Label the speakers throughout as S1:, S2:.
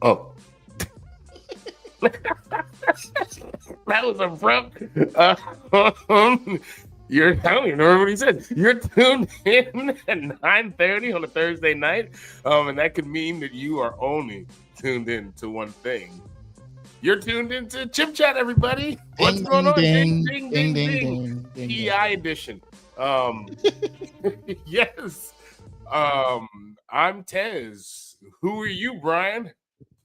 S1: Oh, that was abrupt. I don't even remember what he said. You're tuned in at 9:30 on a Thursday night, and that could mean that you are only tuned in to one thing. You're tuned into ChipChat, everybody. What's
S2: Ding,
S1: going on?
S2: ding,
S1: Ding, ding,
S2: ding,
S1: ding,
S2: ding,
S1: ding.
S2: ding, ding,
S1: PI edition. Yes. I'm Tez. Who are you, Brian?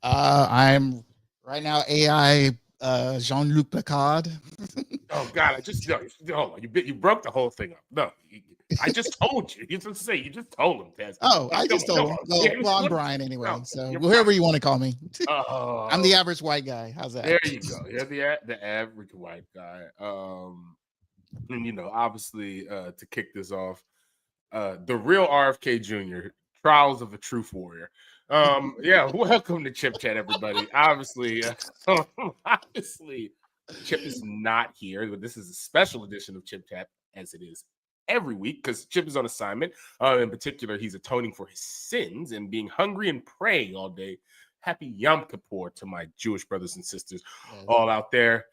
S2: I'm right now AI Jean-Luc Picard.
S1: Oh God, I just no. Hold on, you broke the whole thing up. No, I just told you. You just say you just told him, Tez.
S2: Oh, I just told him. Well, I'm
S1: What-
S2: Brian anyway.
S1: no,
S2: So
S1: you're
S2: whoever you want to call me. I'm the
S1: Oh,
S2: average white guy. How's that?
S1: there you go. You're the average white guy. And obviously, to kick this off, the real RFK Jr. Trials of a Truth Warrior. Yeah, welcome to Chip Chat, everybody. Obviously, obviously, Chip is not here, but this is a special edition of Chip Chat, as it is every week, because Chip is on assignment. In particular, he's atoning for his sins and being hungry and praying all day. Happy Yom Kippur to my Jewish brothers and sisters all out there.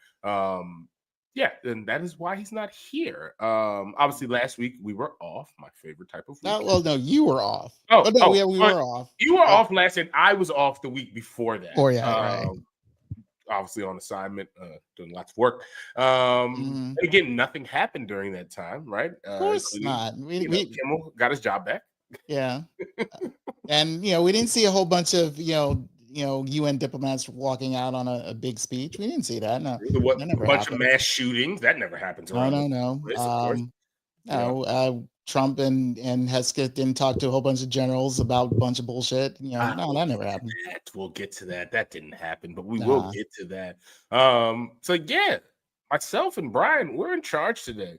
S1: Yeah, and that is why he's not here. Obviously, last week we were off. My favorite type of week.
S2: No, you were off.
S1: We
S2: were off.
S1: You were off last, and I was off the week before that.
S2: Oh yeah, right.
S1: Obviously on assignment, doing lots of work. And again, nothing happened during that time, right?
S2: Of course not.
S1: Kimmel got his job back.
S2: Yeah, and we didn't see a whole bunch of UN diplomats walking out on a big speech. We didn't see that. No,
S1: What, a bunch of mass shootings that never happens around.
S2: No. Trump and Hesketh didn't talk to a whole bunch of generals about a bunch of bullshit. No, that never happened.
S1: We'll get to that. That didn't happen, but we will get to that. So yeah, myself and Brian, we're in charge today.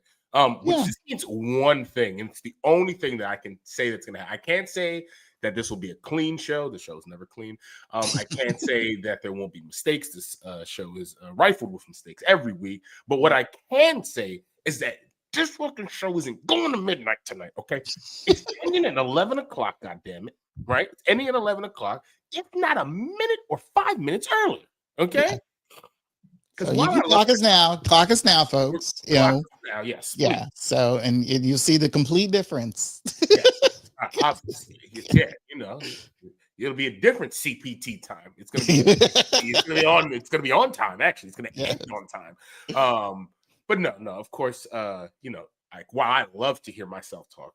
S1: Which just means one thing, and it's the only thing that I can say that's gonna happen. I can't say that this will be a clean show. The show is never clean. I can't say that there won't be mistakes. This show is rifled with mistakes every week. But what I can say is that this fucking show isn't going to midnight tonight, okay? It's ending at 11 o'clock, goddammit, right? It's ending at 11 o'clock, if not a minute or 5 minutes earlier, okay?
S2: So you can clock us now, folks.
S1: Now, yes. Please.
S2: Yeah. So, and you'll see the complete difference.
S1: Yes, obviously. Yeah, it'll be a different CPT time. It's gonna be on time. Actually, it's gonna end on time. But no, of course, while I love to hear myself talk,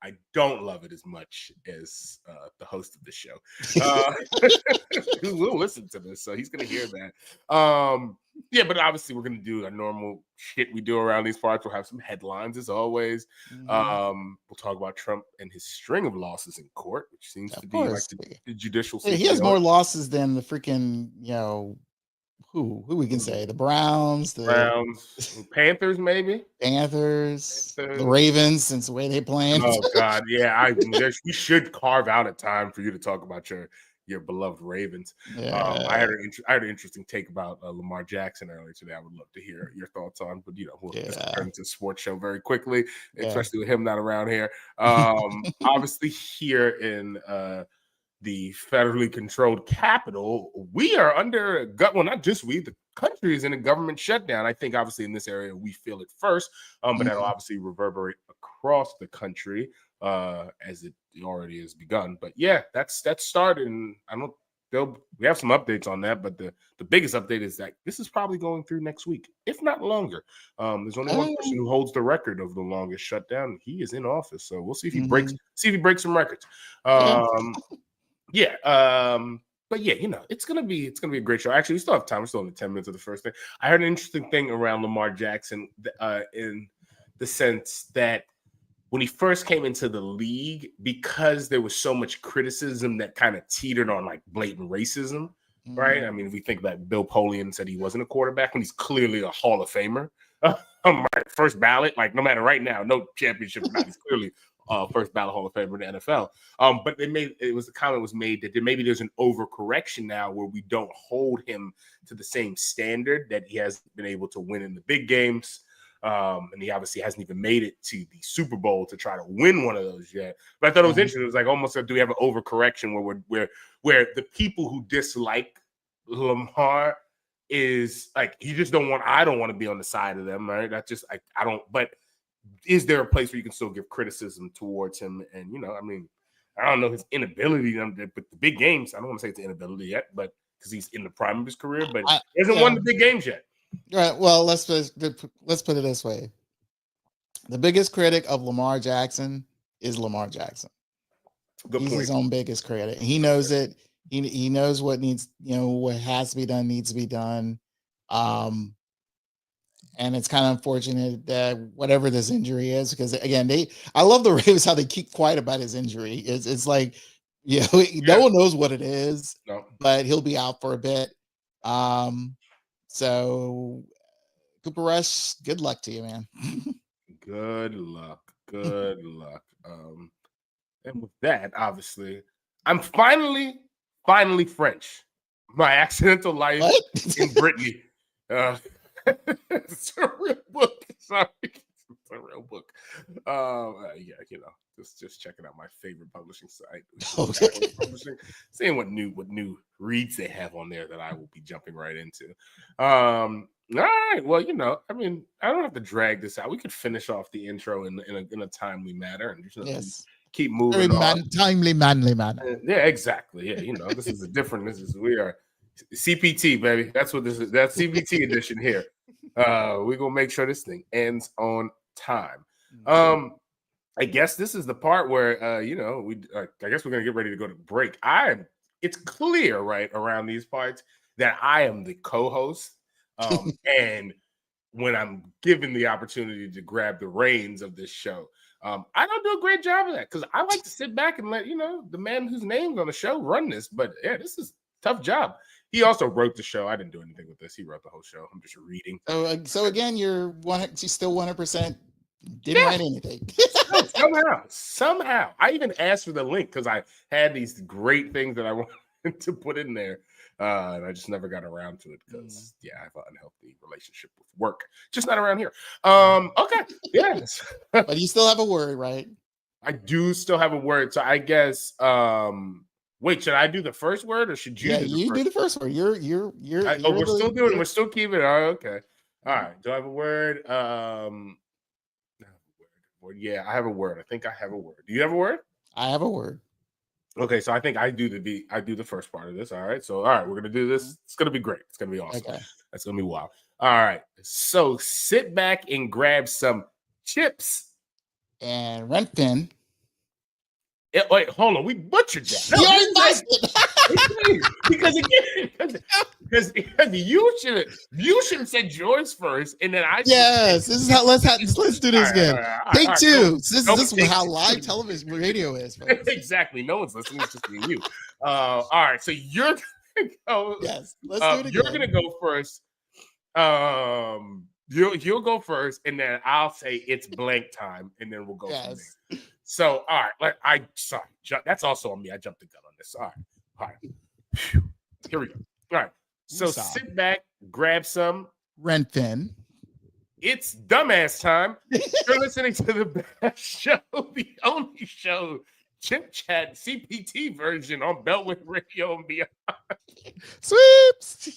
S1: I don't love it as much as the host of the show, who will listen to this, so he's gonna hear that. Yeah, but obviously we're gonna do a normal shit we do around these parts. We'll have some headlines as always. We'll talk about Trump and his string of losses in court, which seems to be like the judicial system.
S2: He has more losses than the freaking, who we can say, the Browns,
S1: Panthers, maybe
S2: the Ravens, since the way they playing.
S1: Oh God, yeah, we should carve out a time for you to talk about your beloved Ravens. I had an interesting take about Lamar Jackson earlier today. I would love to hear your thoughts on, but we'll just turn into a sports show very quickly, especially with him not around here. Obviously, here in the federally controlled capital, we are under not just we, the country is in a government shutdown. I think obviously in this area we feel it first, but that'll obviously reverberate across the country as it already has begun. But yeah, that's started, and we have some updates on that, but the biggest update is that this is probably going through next week, if not longer. There's only one person who holds the record of the longest shutdown. He is in office, so we'll see if he breaks some records. But yeah, it's gonna be a great show. Actually, we still have time. We're still in the 10 minutes of the first thing. I heard an interesting thing around Lamar Jackson, in the sense that when he first came into the league, because there was so much criticism that kind of teetered on like blatant racism, right? I mean, if we think that Bill Polian said he wasn't a quarterback when he's clearly a Hall of Famer, first ballot, like no matter right now, no championship, he's clearly first ballot Hall of Famer in the NFL. But the comment was made that maybe there's an overcorrection now where we don't hold him to the same standard that he has been able to win in the big games. And he obviously hasn't even made it to the Super Bowl to try to win one of those yet. But I thought it was interesting. It was like almost like, do we have an overcorrection where the people who dislike Lamar is like, you just don't want, I don't want to be on the side of them, right? That's just, I don't, but is there a place where you can still give criticism towards him? And, I mean, I don't know his inability, but the big games, I don't want to say it's inability yet, but because he's in the prime of his career, but he hasn't won the big games yet.
S2: Right. Well, let's put it this way. The biggest critic of Lamar Jackson is Lamar Jackson. He's his own biggest critic. He knows it. He knows what needs, what has to be done needs to be done. And it's kind of unfortunate that whatever this injury is, because again, I love the Ravens how they keep quiet about his injury. It's like, no one knows what it is, but he'll be out for a bit. So Cooper Rush, good luck to you, man.
S1: Good luck. Good luck. And with that, obviously, I'm finally French. My accidental life in Brittany. It's a real book. Sorry. It's a real book. Just checking out my favorite publishing site. Publishing, seeing what new reads they have on there that I will be jumping right into. All right. Well, I mean, I don't have to drag this out. We could finish off the intro in a timely manner and just keep moving on.
S2: Timely, manly manner.
S1: Yeah, exactly. Yeah, this is a different. We are CPT, baby. That's what this is. That's CPT edition here. We're gonna make sure this thing ends on time. I guess this is the part where I guess we're gonna get ready to go to break. It's clear right around these parts that I am the co-host. And when I'm given the opportunity to grab the reins of this show, I don't do a great job of that because I like to sit back and let the man whose name's on the show run this. But yeah, this is a tough job. He also wrote the show. I didn't do anything with this. He wrote the whole show. I'm just reading.
S2: So again, you're still 100%. Didn't write anything.
S1: Somehow. I even asked for the link because I had these great things that I wanted to put in there. And I just never got around to it because, I have an unhealthy relationship with work. Just not around here. Okay. Yes.
S2: But you still have a word, right?
S1: I do still have a word. So I guess, wait, should I do the first word or should you
S2: do the first word? We're
S1: still keeping it. Oh, okay. All right. Do I have a word? Yeah, I have a word. I think I have a word. Do you have a word?
S2: I have a word.
S1: Okay, so I think I do the first part of this. All right. So we're gonna do this. It's gonna be great. It's gonna be awesome. Okay. That's gonna be wild. All right. So sit back and grab some chips
S2: and Renton.
S1: Wait, hold on. We butchered that. No, because you should have said yours first, and then I.
S2: Yes, this is how. Let's do this again. Take two. This is how live television radio is.
S1: Exactly. No one's listening. It's just me and you. All right. So you're gonna go.
S2: Yes. Let's do it again.
S1: You're gonna go first. You'll go first, and then I'll say it's blank time, and then we'll go from there. So, all right, that's also on me. I jumped the gun on this. All right. Here we go. All right. So sit back, grab some
S2: Renton.
S1: It's dumbass time. You're listening to the best show, the only show, ChipChat CPT version on Beltway Radio and beyond.
S2: Sweeps.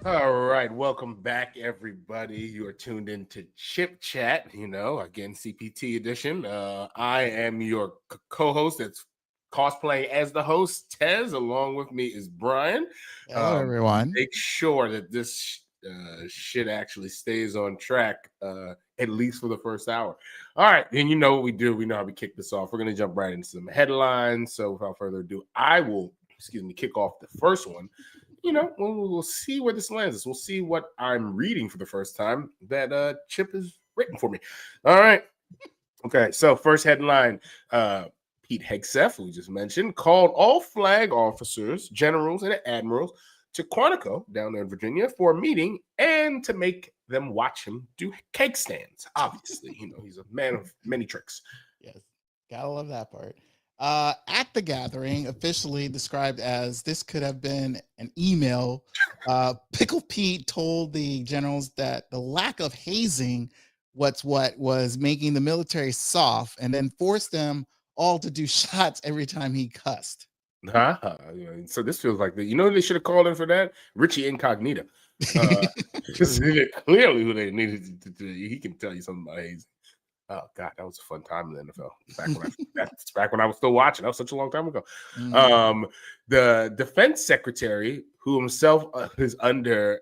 S1: All right, welcome back, everybody. You are tuned in to ChipChat, again, CPT edition. I am your co-host that's cosplaying as the host, Tez. Along with me is Brian.
S2: Hello, everyone.
S1: Make sure that this shit actually stays on track, at least for the first hour. All right, and you know what we do. We know how we kick this off. We're going to jump right into some headlines. So without further ado, I will, kick off the first one. You know, we'll see where this lands us. We'll see what I'm reading for the first time that Chip has written for me. All right. Okay, so first headline, Pete Hegseth, who we just mentioned, called all flag officers, generals, and admirals to Quantico down there in Virginia for a meeting and to make them watch him do cake stands. Obviously, you know, he's a man of many tricks.
S2: Yes, gotta love that part. At the gathering, officially described as this could have been an email, Pickle Pete told the generals that the lack of hazing what was making the military soft, and then forced them all to do shots every time he cussed.
S1: So this feels like you know they should have called in for that? Richie Incognito. Because clearly who they needed to do. He can tell you something about hazing. Oh God, that was a fun time in the NFL. That's back when I was still watching. That was such a long time ago. The defense secretary, who himself is under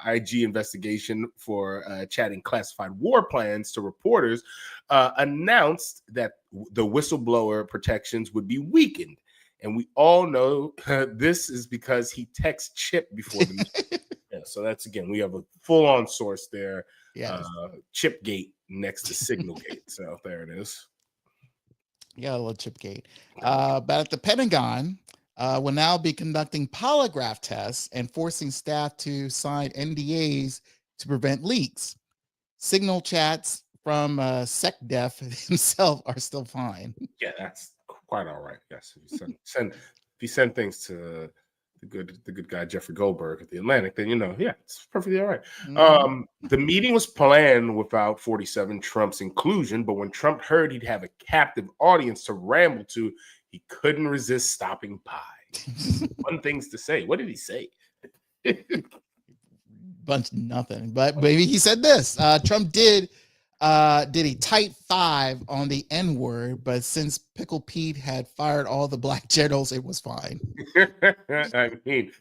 S1: IG investigation for chatting classified war plans to reporters, announced that the whistleblower protections would be weakened. And we all know this is because he texts Chip before the meeting. Yeah, so that's, again, we have a full-on source there. Yes. Chipgate next to Signalgate. So there it is.
S2: Yeah, a little Chipgate. But at the Pentagon, will now be conducting polygraph tests and forcing staff to sign NDAs to prevent leaks. Signal chats from SecDef himself are still fine.
S1: Yeah, that's quite all right. Yes, if you send things to the good guy Jeffrey Goldberg at the Atlantic, then it's perfectly all right. The meeting was planned without 47 Trump's inclusion, but when Trump heard he'd have a captive audience to ramble to, he couldn't resist stopping by. Fun things to say. What did he say?
S2: Bunch of nothing, but maybe he said this. Trump did a tight 5 on the N-word, but since Pickle Pete had fired all the black generals, it was fine.
S1: I mean,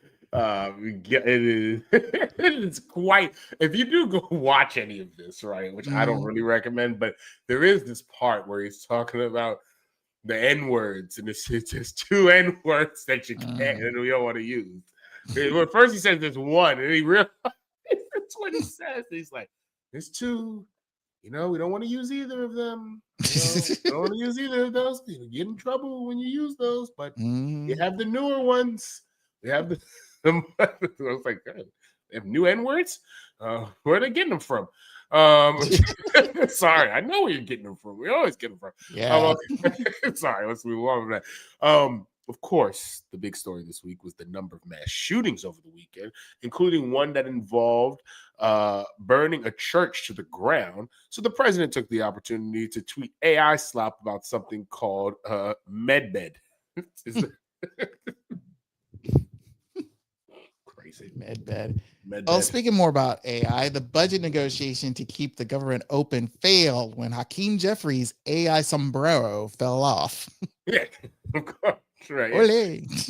S1: it's quite, if you do go watch any of this, right, which I don't really recommend, but there is this part where he's talking about the N-words, and it's just 2 N-words that you can't and we don't want to use. Well, first he says there's 1, and he realizes that's what he says. He's like, there's 2. We don't want to use either of them. We don't want to use either of those. You get in trouble when you use those, but you have the newer ones. We have the I was like, God, they have new N-words? Where are they getting them from? Sorry, I know where you're getting them from. We always get them from.
S2: Yeah.
S1: Sorry, let's move on from that. Of course, the big story this week was the number of mass shootings over the weekend, including one that involved burning a church to the ground. So the president took the opportunity to tweet AI slop about something called MedBed. Crazy.
S2: MedBed. Well, speaking more about AI, the budget negotiation to keep the government open failed when Hakeem Jeffries' AI sombrero fell off.
S1: Yeah, of course. Right. It's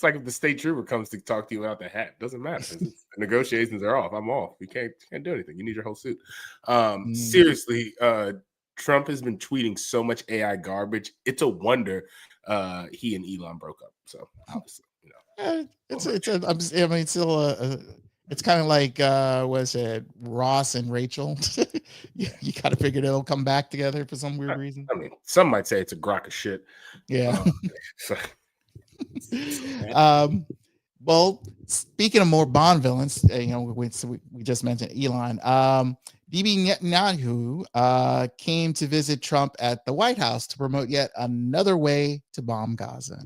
S1: like if the state trooper comes to talk to you without the hat. Doesn't matter. The negotiations are off. I'm off. You can't do anything. You need your whole suit. Seriously, Trump has been tweeting so much AI garbage. It's a wonder he and Elon broke up. So obviously,
S2: it's kind of like what's it, Ross and Rachel. You kind of figured it'll come back together for some weird reason.
S1: I mean, some might say it's a crock of shit.
S2: Yeah. Well, speaking of more Bond villains, we just mentioned Elon. Bibi Netanyahu came to visit Trump at the White House to promote yet another way to bomb Gaza,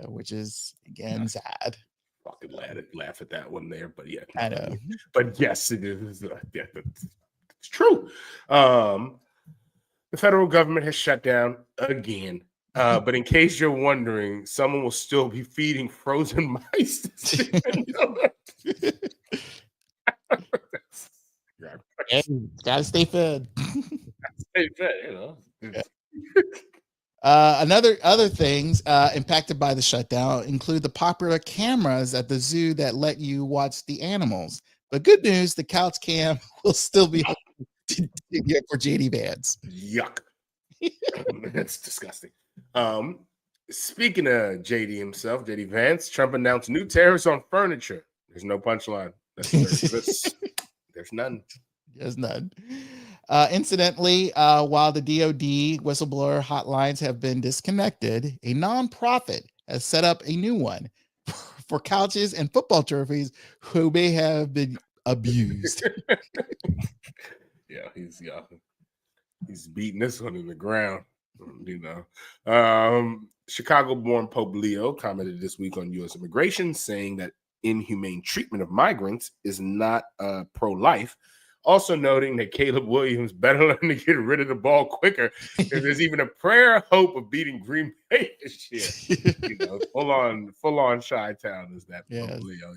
S2: which is again sad.
S1: Fucking laugh at that one there, but yeah,
S2: I know.
S1: But yes, it is. Yeah, it's true. The federal government has shut down again. But in case you're wondering, someone will still be feeding frozen mice.
S2: Gotta stay fed.
S1: Stay fed,
S2: Yeah. Other things impacted by the shutdown include the popular cameras at the zoo that let you watch the animals. But good news, the couch cam will still be for JD Vance.
S1: Yuck. That's disgusting. Speaking of JD himself, JD Vance, Trump announced new tariffs on furniture. There's no punchline. There's none.
S2: There's none. Incidentally, while the DoD whistleblower hotlines have been disconnected, a nonprofit has set up a new one for couches and football trophies who may have been abused.
S1: Yeah, he's beating this one in the ground. Chicago-born Pope Leo commented this week on U.S. immigration, saying that inhumane treatment of migrants is not pro-life. Also noting that Caleb Williams better learn to get rid of the ball quicker if there's even a prayer hope of beating Green Bay this year. Full on Chi-Town is that Pope Leo,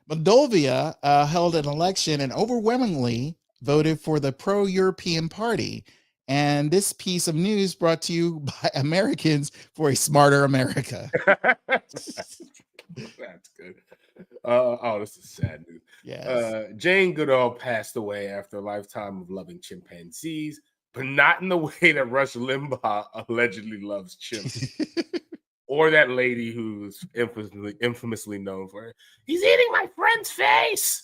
S2: Moldova held an election and overwhelmingly voted for the pro-European party. And this piece of news brought to you by Americans for a Smarter America.
S1: That's good. This is sad news.
S2: Yes.
S1: Jane Goodall passed away after a lifetime of loving chimpanzees, but not in the way that Rush Limbaugh allegedly loves chimps. Or that lady who's infamously known for, he's eating my friend's face.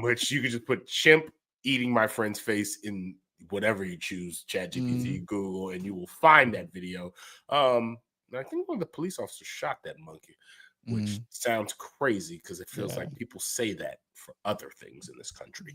S1: Which you could just put chimp eating my friend's face in whatever you choose, ChatGPT, Google, and you will find that video. I think one of the police officers shot that monkey, which sounds crazy because it feels like people say that for other things in this country.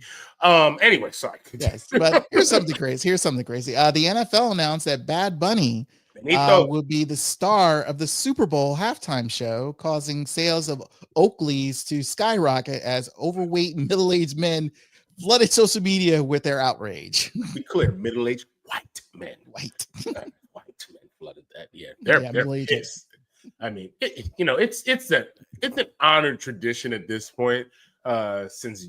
S1: Anyway, sorry.
S2: Yes, but here's something crazy. The NFL announced that Bad Bunny will be the star of the Super Bowl halftime show, causing sales of Oakleys to skyrocket as overweight middle-aged men flooded social media with their outrage.
S1: Be clear, middle-aged white men. White men flooded that. Yeah, they're pissed. I mean, it's an honored tradition at this point, since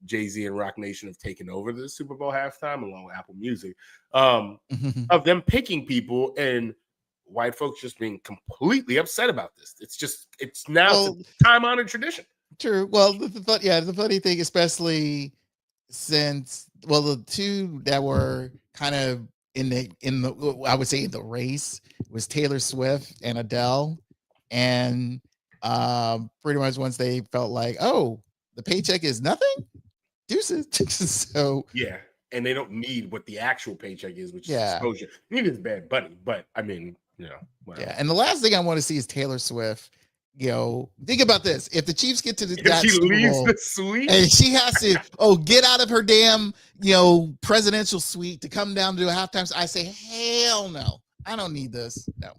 S1: Jay-Z and Rock Nation have taken over the Super Bowl halftime along with Apple Music, of them picking people and white folks just being completely upset about this. It's now a time-honored tradition.
S2: True. Well, the funny thing, especially since the two that were kind of in the I would say the race was Taylor Swift and Adele, and pretty much once they felt like, oh, the paycheck is nothing, deuces. So
S1: yeah, and they don't need what the actual paycheck is, which is exposure. Neither is Bad Bunny, but I mean, whatever.
S2: Yeah. And the last thing I want to see is Taylor Swift. Think about this: if the Chiefs get to that
S1: she
S2: Super
S1: leaves
S2: Bowl,
S1: the suite
S2: and she has to get out of her damn presidential suite to come down to do a halftime, I say, hell no, I don't need this. No.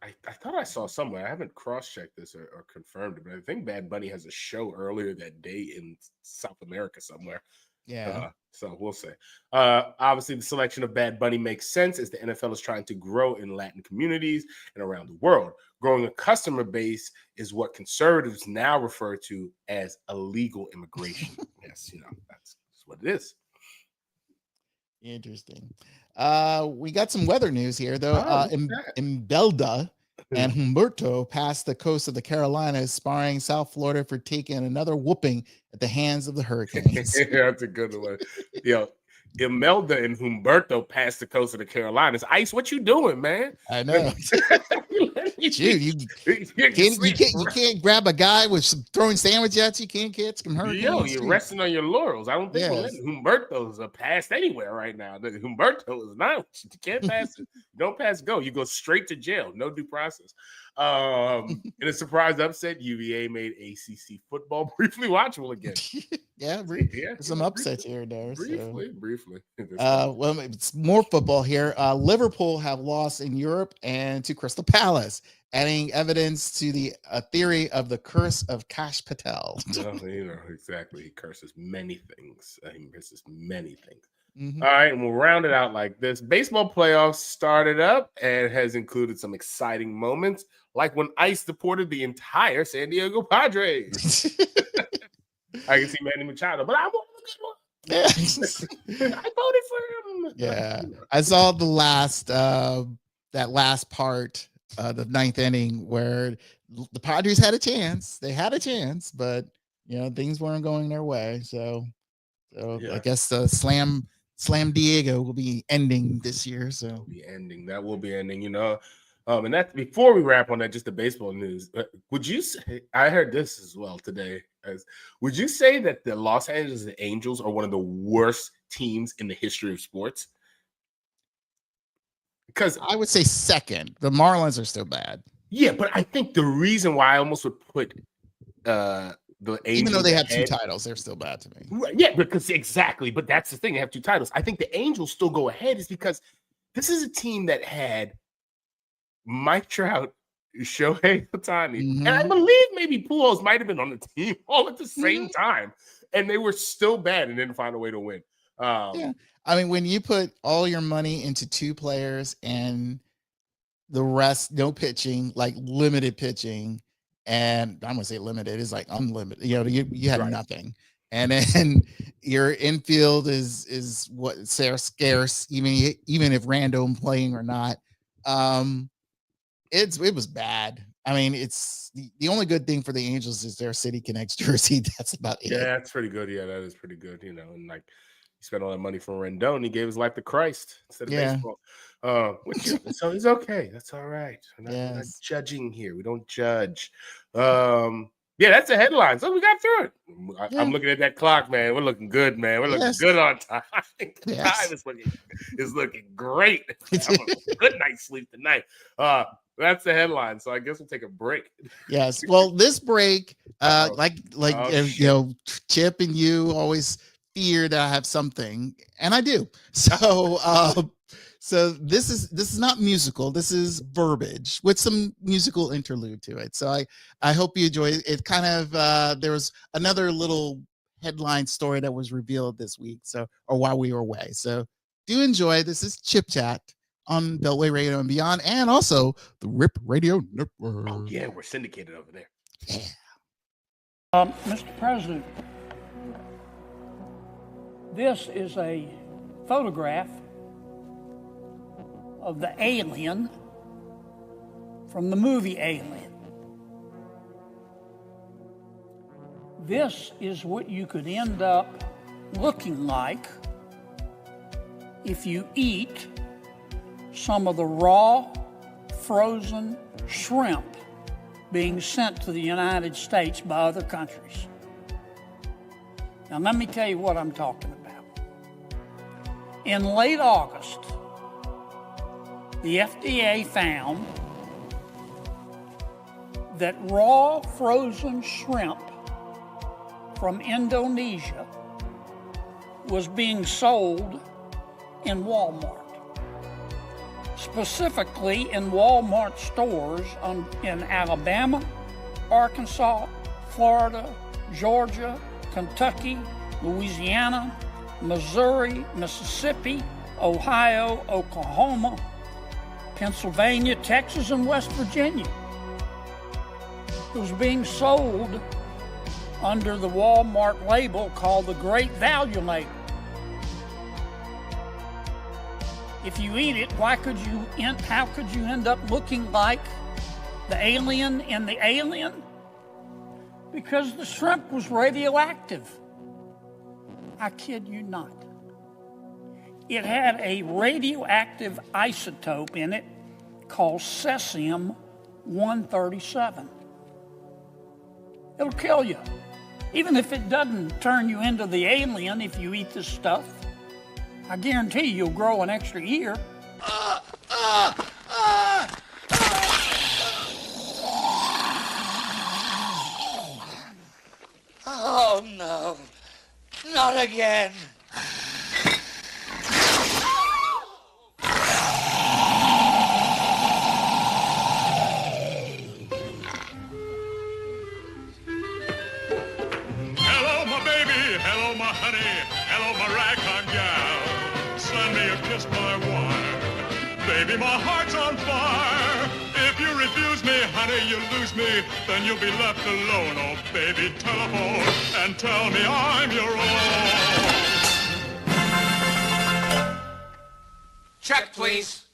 S1: I thought I saw somewhere. I haven't cross-checked this or confirmed it, but I think Bad Bunny has a show earlier that day in South America somewhere.
S2: Yeah.
S1: So we'll see. Obviously, the selection of Bad Bunny makes sense as the NFL is trying to grow in Latin communities and around the world. Growing a customer base is what conservatives now refer to as illegal immigration. Yes, that's what it is.
S2: Interesting. We got some weather news here, though. Imelda and Humberto passed the coast of the Carolinas, sparring South Florida for taking another whooping at the hands of the hurricanes.
S1: That's a good one. Imelda and Humberto passed the coast of the Carolinas. Ice, what you doing, man?
S2: I know. Dude, you can't grab a guy with some throwing sandwich at you. Can't catch some hurricanes.
S1: You're resting on your laurels. I don't think we're letting Humberto's passed anywhere right now. Humberto is not. You can't pass it. You don't pass go. You go straight to jail. No due process. In a surprise upset, UVA made ACC football briefly watchable again.
S2: Some upsets here and there.
S1: Briefly.
S2: Well, it's more football here. Liverpool have lost in Europe and to Crystal Palace, adding evidence to the theory of the curse of Kash Patel.
S1: Exactly. He curses many things. Mm-hmm. All right, and we'll round it out like this. Baseball playoffs started up and has included some exciting moments, like when Ice deported the entire San Diego Padres. I can see Manny Machado, but I want a good one.
S2: Yeah.
S1: I voted for him.
S2: Yeah, I saw the last that last part, the ninth inning, where the Padres had a chance. They had a chance, but things weren't going their way. So I guess the Slam Diego will be ending this year. So
S1: that will be ending. And that before we wrap on that, just the baseball news. Would you say, I heard this as well today, would you say that the Los Angeles Angels are one of the worst teams in the history of sports? Because
S2: I would say second. The Marlins are still bad.
S1: Yeah, but I think the reason why I almost would put the Angels,
S2: even though they have 2 titles, they're still bad to me.
S1: Right, yeah, because exactly. But that's the thing; they have 2 titles. I think the Angels still go ahead is because this is a team that had Mike Trout, Shohei Ohtani, and I believe maybe Pujols might have been on the team all at the same time, and they were still bad and didn't find a way to win.
S2: Yeah, I mean, when you put all your money into 2 players and the rest, no pitching, like limited pitching, and I'm gonna say limited is like unlimited. You had nothing, and then your infield is what scarce, even if random playing or not. It was bad. I mean, it's the only good thing for the Angels is their City Connects jersey. That's about it.
S1: Yeah, that's pretty good. Yeah, that is pretty good. And like he spent all that money for Rendon. He gave his life to Christ instead of baseball. So he's okay. That's all right. We're not judging here. We don't judge. Yeah, that's the headline. So we got through it. I'm looking at that clock, man. We're looking good, man. We're looking good on time. Time is looking great. Have a good night's sleep tonight. That's the headline. So I guess we'll take a break.
S2: Yes. Well, this break, Chip and you always fear that I have something, and I do. So so this is not musical. This is verbiage with some musical interlude to it. So I hope you enjoy it. It kind of there was another little headline story that was revealed this week. Or while we were away. So do enjoy. This is Chip Chat on Beltway Radio and Beyond, and also the RIP Radio Network.
S1: Oh yeah, we're syndicated over there.
S2: Yeah.
S3: Mr. President, this is a photograph of the alien from the movie Alien. This is what you could end up looking like if you eat some of the raw, frozen shrimp being sent to the United States by other countries. Now, let me tell you what I'm talking about. In late August, the FDA found that raw frozen shrimp from Indonesia was being sold in Walmart. Specifically in Walmart stores in Alabama, Arkansas, Florida, Georgia, Kentucky, Louisiana, Missouri, Mississippi, Ohio, Oklahoma, Pennsylvania, Texas, and West Virginia. It was being sold under the Walmart label called the Great Value label. If you eat it, how could you end up looking like the alien in the Alien? Because the shrimp was radioactive. I kid you not. It had a radioactive isotope in it called cesium-137. It'll kill you. Even if it doesn't turn you into the alien if you eat this stuff, I guarantee you'll grow an extra ear.
S4: Oh, no. Not again.
S5: Hello, my baby. Hello, my honey. Hello, my ragtime gal. Send me a kiss, my wine. Baby, my heart's on fire. If you refuse me, honey, you lose me. Then you'll be left alone. Oh, baby, telephone and tell me I'm your own.
S4: Check, please.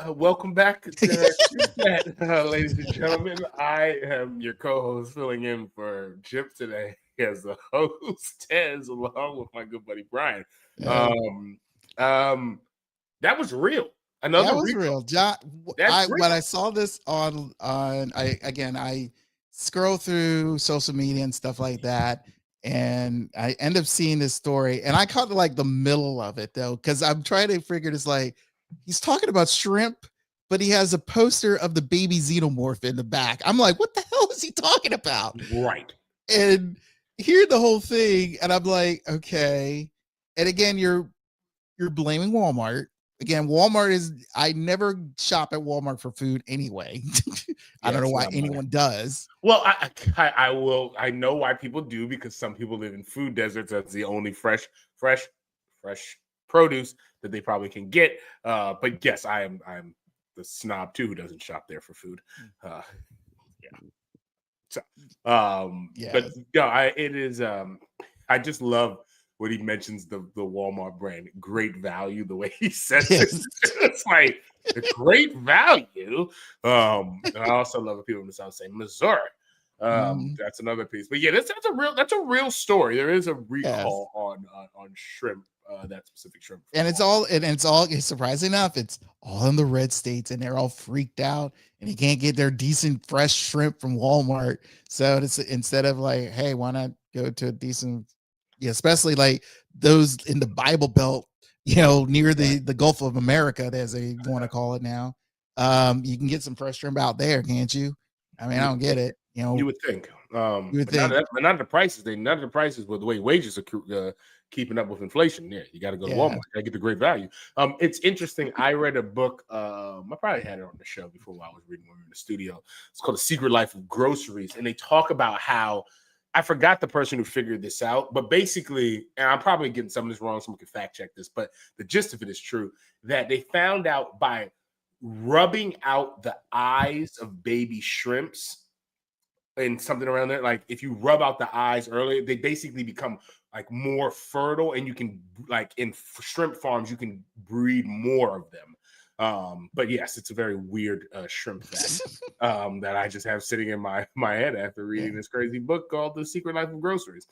S1: Welcome back to ChipChat, ladies and gentlemen. I am your co-host filling in for Chip today as the host, Tez, along with my good buddy Brian.
S2: Yeah.
S1: That was real.
S2: That was real. John,
S1: That's real.
S2: when I saw this on I scroll through social media and stuff like that, and I end up seeing this story, and I caught like the middle of it though, because I'm trying to figure this, like, he's talking about shrimp, but he has a poster of the baby xenomorph in the back. I'm like, what the hell is he talking about?
S1: Right.
S2: And hear the whole thing, and I'm like, okay. And again, you're blaming Walmart. Again, Walmart is, I never shop at Walmart for food anyway. I don't know why anyone does.
S1: Well, I will. I know why people do, because some people live in food deserts. That's the only fresh produce that they probably can get. But yes, I'm the snob too who doesn't shop there for food. Yeah. So,
S2: yeah.
S1: But yeah, it is. I just love when he mentions the Walmart brand, great value, the way he says it. It's like a great value. And I also love when people in the South say Missouri. That's another piece. But yeah, that's a real story. There is a recall on shrimp, that specific shrimp.
S2: And it's all surprisingly enough, it's all in the red states, and they're all freaked out, and you can't get their decent fresh shrimp from Walmart. So it's, instead of like, hey, why not go to a decent, especially like those in the Bible Belt, near the Gulf of America, as they want to call it now. You can get some fresh shrimp out there, can't you? I mean, I don't get it.
S1: You would think.
S2: You would think.
S1: Not the prices. None of the prices, but the way wages are keeping up with inflation. Yeah, you got to go to Walmart. You got to get the great value. It's interesting. I read a book. I probably had it on the show before while I was reading when we were in the studio. It's called The Secret Life of Groceries, and they talk about how, I forgot the person who figured this out, but basically, and I'm probably getting some of this wrong, someone can fact check this, but the gist of it is true, that they found out by rubbing out the eyes of baby shrimps and something around there, like if you rub out the eyes earlier, they basically become like more fertile, and you can, like in shrimp farms, you can breed more of them. But yes, it's a very weird shrimp fact that I just have sitting in my head after reading this crazy book called The Secret Life of Groceries.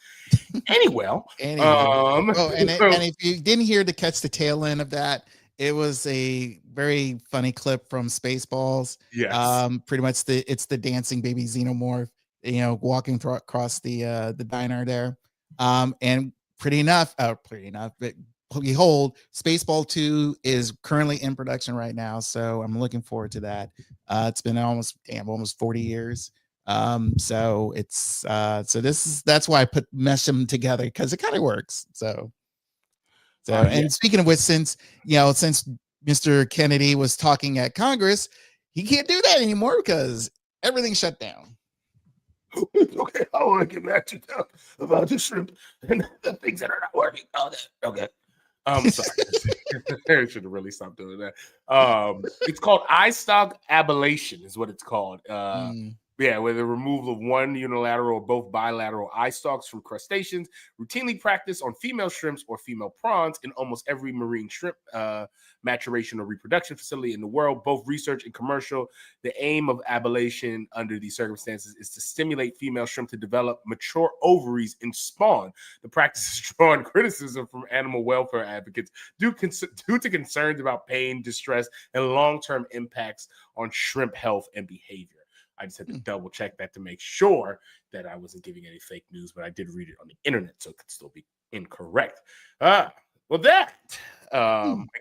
S1: Anyway, and
S2: if you didn't hear to catch the tail end of that, it was a very funny clip from Spaceballs.
S1: Yes.
S2: Pretty much it's the dancing baby xenomorph, walking across the diner there. And pretty enough, but behold, Spaceball 2 is currently in production right now, so I'm looking forward to that. It's been almost 40 years. So it's that's why I mesh them together, because it kind of works. And speaking of which, since Mr. Kennedy was talking at Congress, he can't do that anymore because everything's shut down.
S1: Okay, I want to get back to talk about the shrimp and the things that are not working. Okay. I'm sorry. I should have really stopped doing that. It's called eye stalk ablation, is what it's called. Yeah, where the removal of one unilateral or both bilateral eye stalks from crustaceans, routinely practiced on female shrimps or female prawns in almost every marine shrimp maturation or reproduction facility in the world, both research and commercial. The aim of ablation under these circumstances is to stimulate female shrimp to develop mature ovaries and spawn. The practice has drawn criticism from animal welfare advocates due to concerns about pain, distress, and long-term impacts on shrimp health and behavior. I just had to double check that to make sure that I wasn't giving any fake news, but I did read it on the internet, so it could still be incorrect. I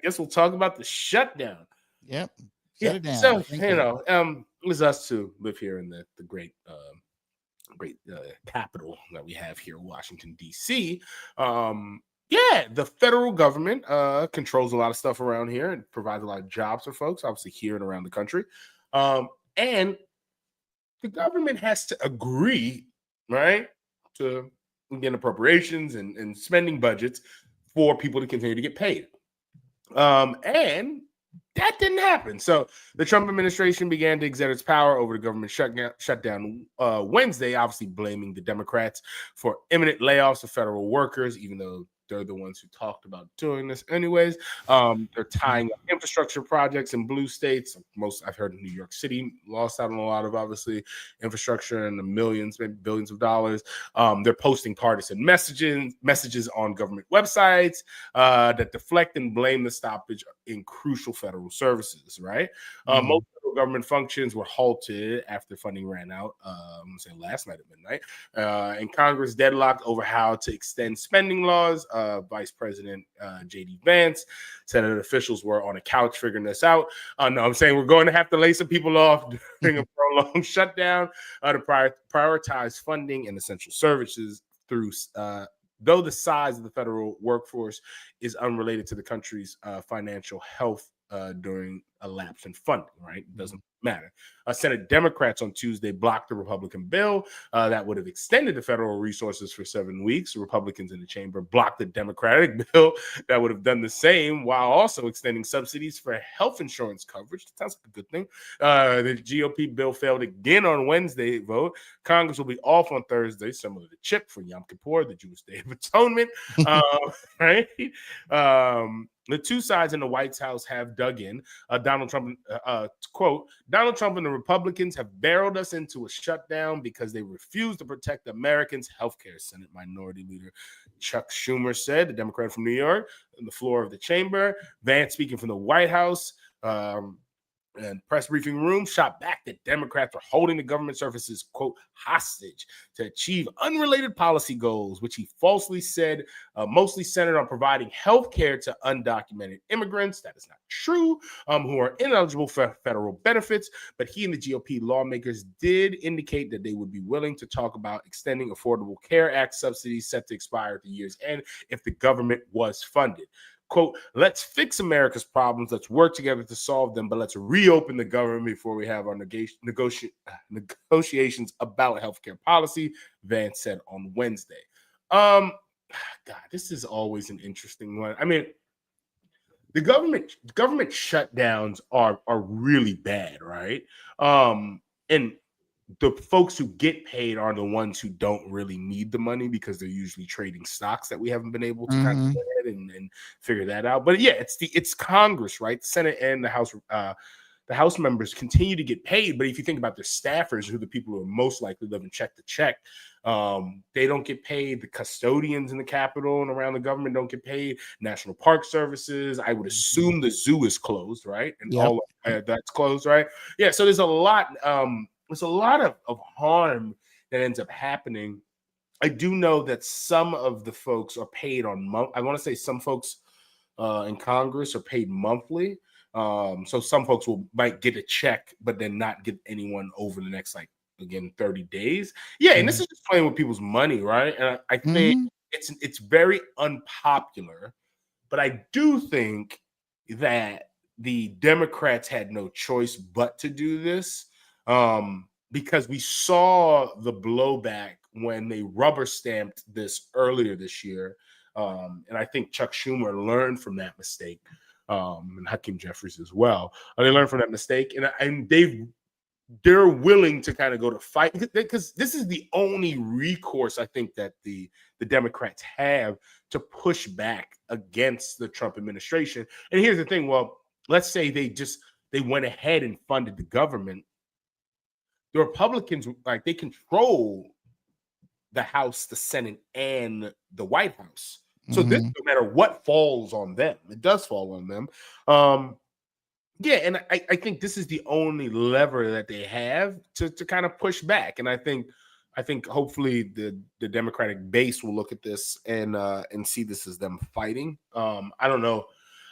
S1: guess we'll talk about the shutdown.
S2: Yep. Shut it down.
S1: So, it's us to live here in the great capital that we have here, Washington, D.C. The federal government controls a lot of stuff around here and provides a lot of jobs for folks, obviously here and around the country. And the government has to agree, right, to get appropriations and spending budgets for people to continue to get paid. And that didn't happen. So the Trump administration began to exert its power over the government shutdown Wednesday, obviously blaming the Democrats for imminent layoffs of federal workers, even though they're the ones who talked about doing this anyways. They're tying up infrastructure projects in blue states. Most I've heard in New York City lost out on a lot of obviously infrastructure in the millions, maybe billions of dollars. They're posting partisan messages on government websites that deflect and blame the stoppage in crucial federal services, right? Most federal government functions were halted after funding ran out, say last night at midnight, and Congress deadlocked over how to extend spending laws. Vice President J.D. Vance said that officials were on a couch figuring this out. No, I'm saying we're going to have to lay some people off during a prolonged shutdown to prioritize funding and essential services through though the size of the federal workforce is unrelated to the country's financial health during a lapse in funding, right? It doesn't matter. Senate Democrats on Tuesday blocked the Republican bill that would have extended the federal resources for 7 weeks. Republicans in the chamber blocked the Democratic bill that would have done the same while also extending subsidies for health insurance coverage. That sounds like a good thing. The GOP bill failed again on Wednesday vote. Congress will be off on Thursday, similar to Chip for Yom Kippur, the Jewish Day of Atonement. Right? The two sides in the White House have dug in. Donald Trump, quote, Donald Trump and the Republicans have barreled us into a shutdown because they refuse to protect Americans' healthcare, Senate Minority Leader Chuck Schumer said, the Democrat from New York, on the floor of the chamber. Vance, speaking from the White House, and press briefing room, shot back that Democrats are holding the government services, quote, hostage to achieve unrelated policy goals, which he falsely said mostly centered on providing health care to undocumented immigrants. That is not true, who are ineligible for federal benefits. But he and the GOP lawmakers did indicate that they would be willing to talk about extending Affordable Care Act subsidies set to expire at the year's end if the government was funded. Quote, let's fix America's problems. Let's work together to solve them, but let's reopen the government before we have our negotiations about healthcare policy, Vance said on Wednesday. God, this is always an interesting one. I mean, the government shutdowns are really bad, right? And the folks who get paid are the ones who don't really need the money because they're usually trading stocks that we haven't been able to kind of get and figure that out. But yeah, it's Congress, right? The Senate and the House members continue to get paid. But if you think about their staffers, who are the people who are most likely living check to check, they don't get paid. The custodians in the Capitol and around the government don't get paid. National Park Services, I would assume the zoo is closed, right? And all of that's closed, right? Yeah, so there's a lot of harm that ends up happening. I do know that some of the folks are paid on I want to say some folks in Congress are paid monthly. So some folks might get a check, but then not get anyone over the next, 30 days. Yeah, and this is just playing with people's money, right? And I think it's very unpopular, but I do think that the Democrats had no choice but to do this. Because we saw the blowback when they rubber stamped this earlier this year. And I think Chuck Schumer learned from that mistake, and Hakeem Jeffries as well. They learned from that mistake, and they're willing to kind of go to fight because this is the only recourse I think that the Democrats have to push back against the Trump administration. And here's the thing. Well, let's say they went ahead and funded the government. The Republicans, they control the House, the Senate, and the White House. So this, no matter what falls on them, it does fall on them. Yeah, and I think this is the only lever that they have to kind of push back. And I think hopefully the Democratic base will look at this and see this as them fighting. I don't know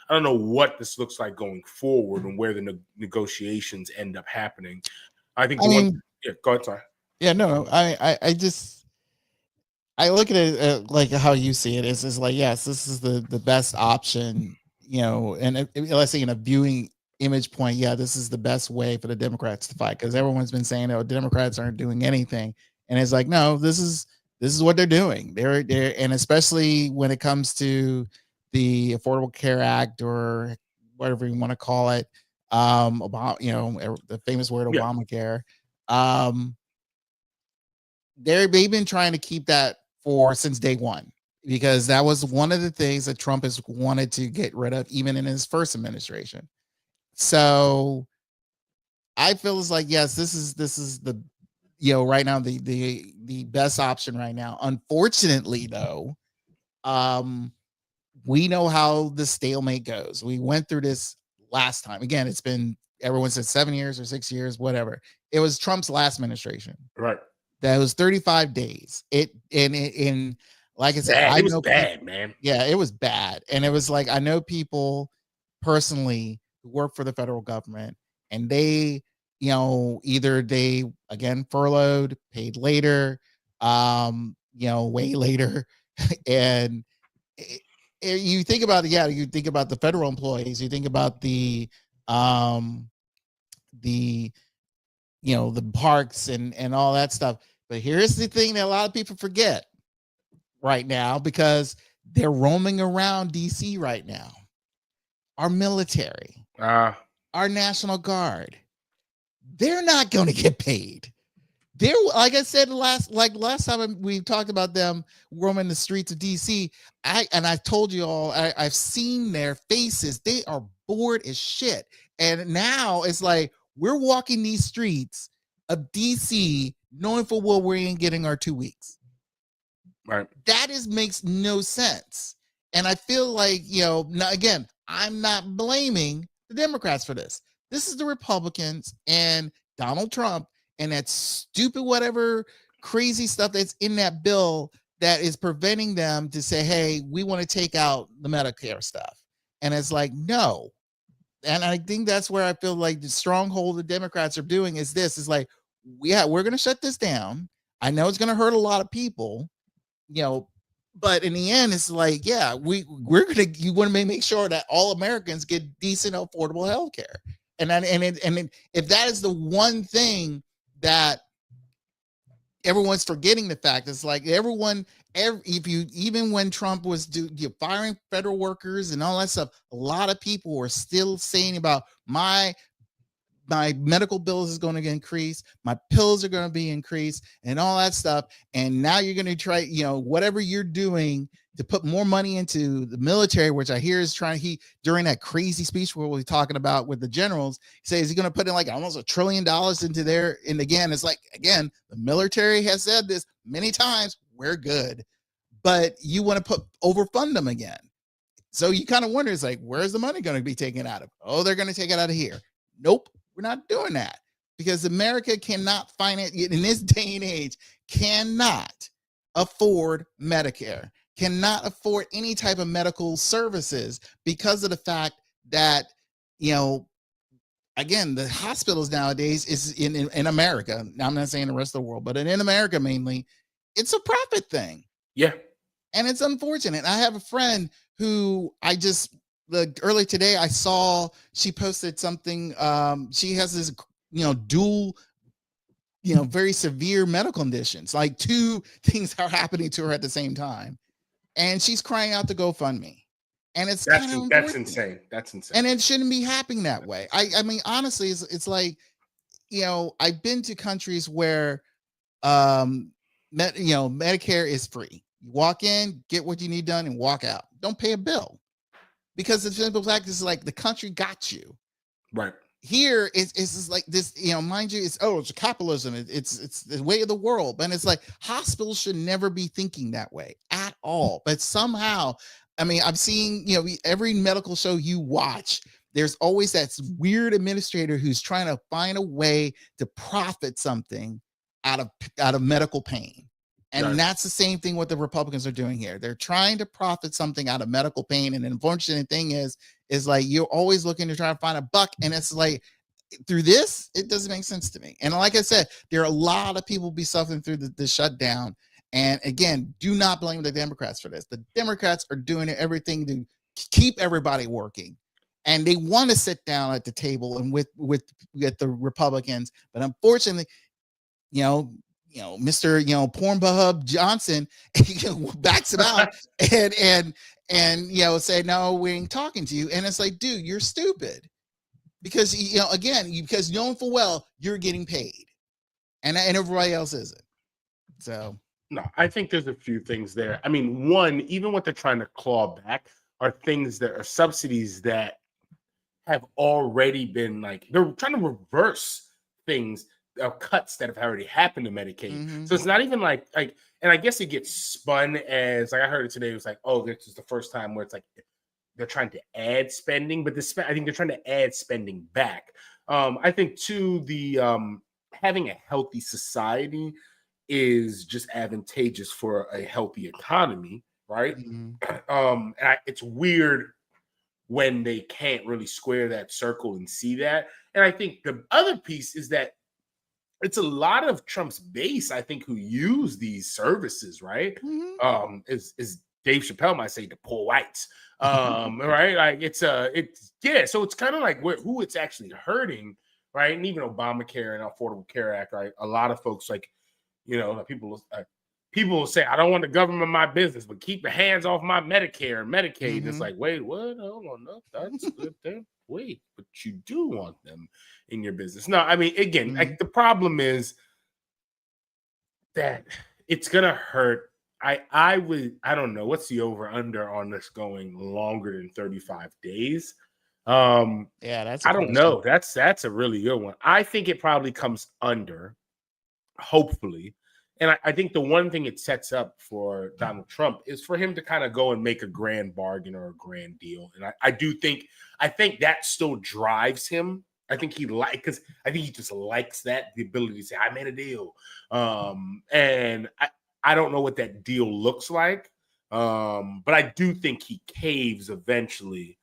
S1: what this looks like going forward and where the negotiations end up happening. I think yeah, go ahead, sorry.
S2: Yeah, no, I look at it like how you see it. It's like, yes, this is the best option, and let's say in a viewing image point, yeah, this is the best way for the Democrats to fight, because everyone's been saying, oh, Democrats aren't doing anything. And it's like, no, this is what they're doing. They're and especially when it comes to the Affordable Care Act or whatever you want to call it, about the famous word Obamacare. They've been trying to keep that since day one, because that was one of the things that Trump has wanted to get rid of, even in his first administration. So I feel it's like, yes, this is the right now the best option right now. Unfortunately, though, we know how the stalemate goes. We went through this last time. Again, it's been, everyone said 7 years or 6 years, whatever. It was Trump's last administration.
S1: Right.
S2: That was 35 days. Like I said,
S1: it was bad, man.
S2: Yeah, it was bad. And it was like, I know people personally who work for the federal government, and they, either they, again, furloughed, paid later, way later. And you think about you think about the federal employees, you think about the parks and all that stuff. But here's the thing that a lot of people forget right now, because they're roaming around DC right now. Our military, our National Guard, they're not going to get paid. They're, like I said last time we talked about them roaming the streets of DC. I told you all, I've seen their faces. They are bored as shit. And now it's like, we're walking these streets of DC knowing full well we ain't getting our 2 weeks.
S1: Right.
S2: That makes no sense. And I feel like, now again, I'm not blaming the Democrats for this. This is the Republicans and Donald Trump and that stupid whatever crazy stuff that's in that bill that is preventing them to say, hey, we want to take out the Medicare stuff. And it's like, no. And I think that's where I feel like the stronghold the Democrats are doing is this, is like, we're going to shut this down. I know it's going to hurt a lot of people, but in the end, it's like, yeah, you want to make sure that all Americans get decent, affordable health care. And if that is the one thing that everyone's forgetting, the fact it's like even when Trump was firing federal workers and all that stuff, a lot of people were still saying about my medical bills is going to increase, my pills are going to be increased, and all that stuff. And now you're going to try, whatever you're doing to put more money into the military, which I hear is during that crazy speech where we're talking about with the generals, he says he's going to put in like almost $1 trillion into there. And again, it's like, again, the military has said this many times, we're good, but you want to overfund them again. So you kind of wonder, it's like, where's the money going to be taken out of? Oh, they're going to take it out of here. Nope. We're not doing that, because America cannot finance, in this day and age, cannot afford Medicare, cannot afford any type of medical services, because of the fact that, again, the hospitals nowadays is in America. Now, I'm not saying the rest of the world, but in America mainly, it's a profit thing.
S1: Yeah. And
S2: it's unfortunate. I have a friend who early today, I saw she posted something. She has this, dual, very severe medical conditions. Like 2 things are happening to her at the same time, and she's crying out to GoFundMe. And that's
S1: insane. That's insane.
S2: And it shouldn't be happening that way. I mean, honestly, it's like, I've been to countries where, Medicare is free. You walk in, get what you need done, and walk out. Don't pay a bill. Because the simple fact is, like, the country got you.
S1: Right.
S2: Here it's just like this, mind you, it's capitalism. It's the way of the world. And it's like, hospitals should never be thinking that way at all. But somehow, I mean, I've seen, every medical show you watch, there's always that weird administrator who's trying to find a way to profit something out of medical pain. And
S1: right.
S2: That's the same thing what the Republicans are doing here. They're trying to profit something out of medical pain. And the unfortunate thing is like, you're always looking to try to find a buck. And it's like, through this, it doesn't make sense to me. And like I said, there are a lot of people be suffering through the shutdown. And again, do not blame the Democrats for this. The Democrats are doing everything to keep everybody working. And they want to sit down at the table and with the Republicans. But unfortunately, Mr. Pornhub Johnson backs him out and say, no, we ain't talking to you. And it's like, dude, you're stupid. Because, because knowing full well you're getting paid and everybody else isn't. So,
S1: no, I think there's a few things there. I mean, one, even what they're trying to claw back are things that are subsidies that have already been they're trying to reverse things, cuts that have already happened to Medicaid. Mm-hmm. So it's not even and I guess it gets spun as I heard it today. It was oh, this is the first time where it's they're trying to add spending, but I think they're trying to add spending back. I think too, the having a healthy society is just advantageous for a healthy economy, right? Mm-hmm. It's weird when they can't really square that circle and see that. And I think the other piece is that it's a lot of Trump's base, I think, who use these services, right? Mm-hmm. Is Dave Chappelle might say the poor whites, right? So it's kind of who it's actually hurting, right? And even Obamacare and Affordable Care Act, right? A lot of folks people will say, I don't want the government in my business, but keep your hands off my Medicare and Medicaid. Mm-hmm. It's wait, what? Hold on, no, that's good there. Wait, but you do want them in your business. No, I mean, again, mm-hmm. The problem is that it's gonna hurt. I don't know what's the over under on this going longer than 35 days.
S2: Yeah, that's
S1: I don't know. That's a really good one. I think it probably comes under, hopefully. And I think the one thing it sets up for Donald Trump is for him to kind of go and make a grand bargain or a grand deal. And I think that still drives him. I think he just likes that, the ability to say, I made a deal. And I don't know what that deal looks like. But I do think he caves eventually.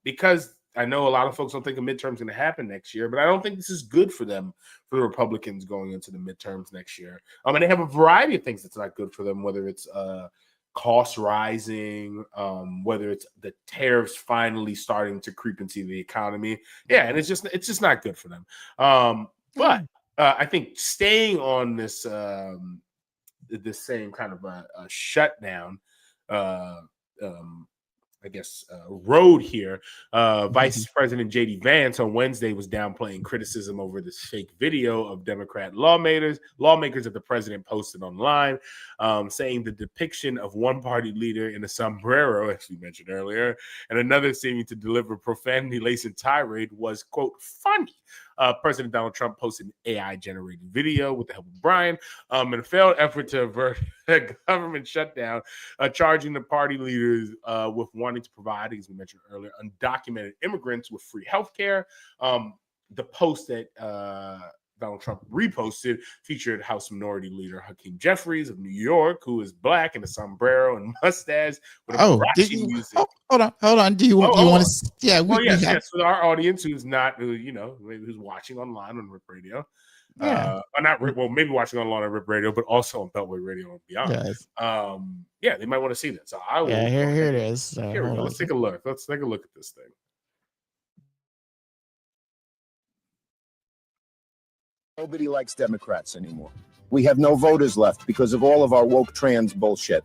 S1: Because I know a lot of folks don't think a midterm's going to happen next year, but I don't think this is good for them, for the Republicans going into the midterms next year. And they have a variety of things that's not good for them, whether it's cost rising, whether it's the tariffs finally starting to creep into the economy. Yeah, and it's just not good for them. But I think staying on this this same kind of a shutdown, road here. Vice President J.D. Vance on Wednesday was downplaying criticism over this fake video of Democrat lawmakers that the president posted online, saying the depiction of one party leader in a sombrero, as we mentioned earlier, and another seeming to deliver profanity-laced tirade was, quote, funny. President Donald Trump posted an AI-generated video with the help of Brian in a failed effort to avert a government shutdown, charging the party leaders with wanting to provide, as we mentioned earlier, undocumented immigrants with free health care. The post that Donald Trump reposted featured House Minority Leader Hakeem Jeffries of New York, who is black in a sombrero and mustache with a music.
S2: Hold on. Do you want to? Yeah.
S1: Yes. For our audience who's not, who's watching online on Rip Radio.
S2: Yeah.
S1: Maybe watching online on Rip Radio, but also on Beltway Radio and beyond. Yes. They might want to see that. So I will.
S2: Yeah, here it is.
S1: Here we go. Let's take a look. Let's take a look at this thing.
S6: Nobody likes Democrats anymore. We have no voters left because of all of our woke trans bullshit.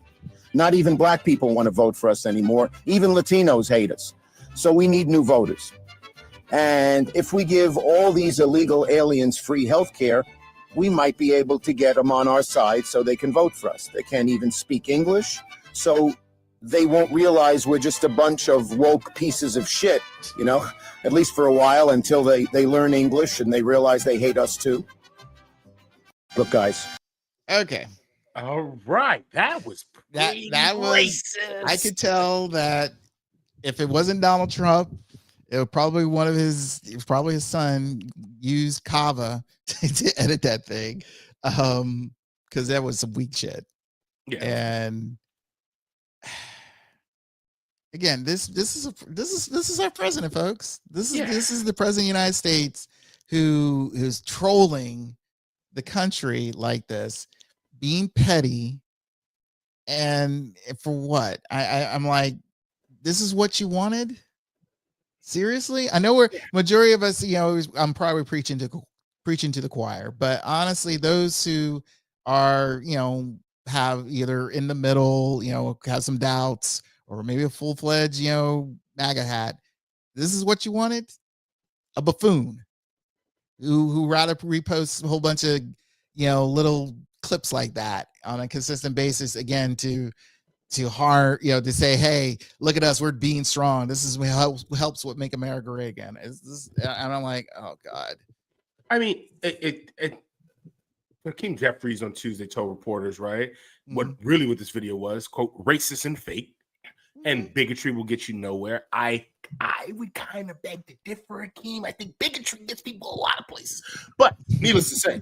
S6: Not even black people want to vote for us anymore. Even Latinos hate us. So we need new voters. And if we give all these illegal aliens free health care, we might be able to get them on our side so they can vote for us. They can't even speak English, so they won't realize we're just a bunch of woke pieces of shit, at least for a while, until they learn English and they realize they hate us too. Look, guys.
S2: Okay.
S1: All right. That was
S2: that was racist. I could tell that if it wasn't Donald Trump, it was probably his son used Kava to edit that thing. Because that was some weak shit.
S1: Yeah.
S2: And again, this is our president, folks. This is the president of the United States who is trolling the country like this, being petty, and for what? I'm like, this is what you wanted? Seriously? I know majority of us, I'm probably preaching preaching to the choir. But honestly, those who are, have either in the middle, have some doubts, or maybe a full-fledged, MAGA hat. This is what you wanted? A buffoon who rather reposts a whole bunch of, little clips like that on a consistent basis, again, to to say, hey, look at us, we're being strong. This is what helps what make America great again. And I'm like, oh God.
S1: I mean, Hakeem Jeffries on Tuesday told reporters, right, what this video was, quote, racist and fake, and bigotry will get you nowhere. I would kind of beg to differ, Hakeem. I think bigotry gets people a lot of places. But needless to say,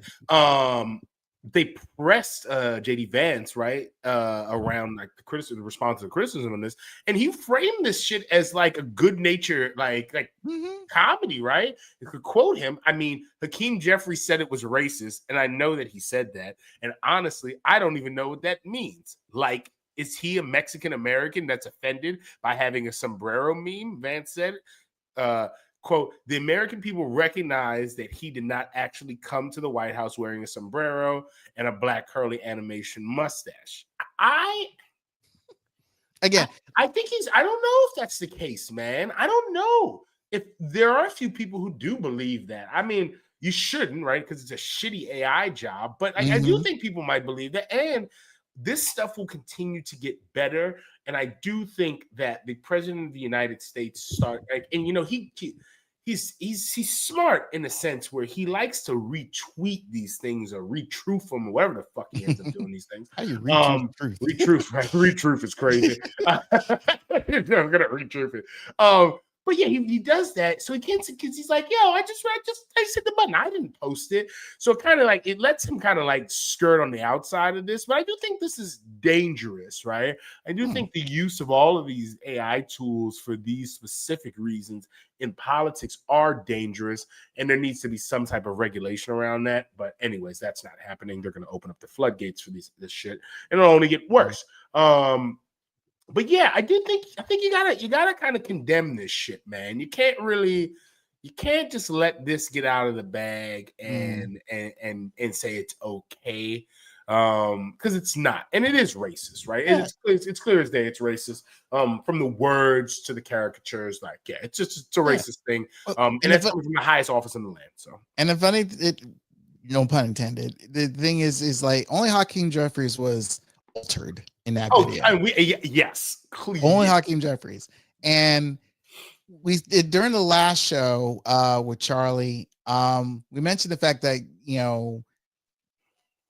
S1: they pressed JD Vance, right, around like the response to the criticism on this, and he framed this shit as like a good nature, like comedy, right? You could quote him. I mean, Hakeem Jeffries said it was racist, and I know that he said that. And honestly, I don't even know what that means. Like, is he a Mexican American that's offended by having a sombrero meme? Vance said, quote, the American people recognize that he did not actually come to the White House wearing a sombrero and a black curly animation mustache. I think I don't know if that's the case, man. I don't know if there are a few people who do believe that. I mean, you shouldn't, right? Because it's a shitty AI job, but I do think people might believe that. And this stuff will continue to get better. And I do think that the president of the United States he's smart in a sense where he likes to retweet these things or retruth them, or whatever the fuck he ends up doing these things.
S2: How you retruth truth?
S1: Retruth, right? Retruth is crazy. I'm gonna retruth it. But yeah, he does that. So he can't, because he's like, yo, I just hit the button. I didn't post it. So kind of like, it lets him kind of like skirt on the outside of this. But I do think this is dangerous, right? I do think the use of all of these AI tools for these specific reasons in politics are dangerous. And there needs to be some type of regulation around that. But anyways, that's not happening. They're going to open up the floodgates for this shit. And it'll only get worse. But yeah, I think you gotta kind of condemn this shit, man. You can't just let this get out of the bag and say it's okay. Because it's not, and it is racist, right? Yeah. It's clear as day it's racist. From the words to the caricatures, like, yeah, it's a racist thing. And that's coming from the highest office in the land. So,
S2: and the funny, no pun intended. The thing is like only Hakeem Jeffries was altered in that video.
S1: Yes, clearly.
S2: Only Hakeem Jeffries. And we during the last show with Charlie, we mentioned the fact that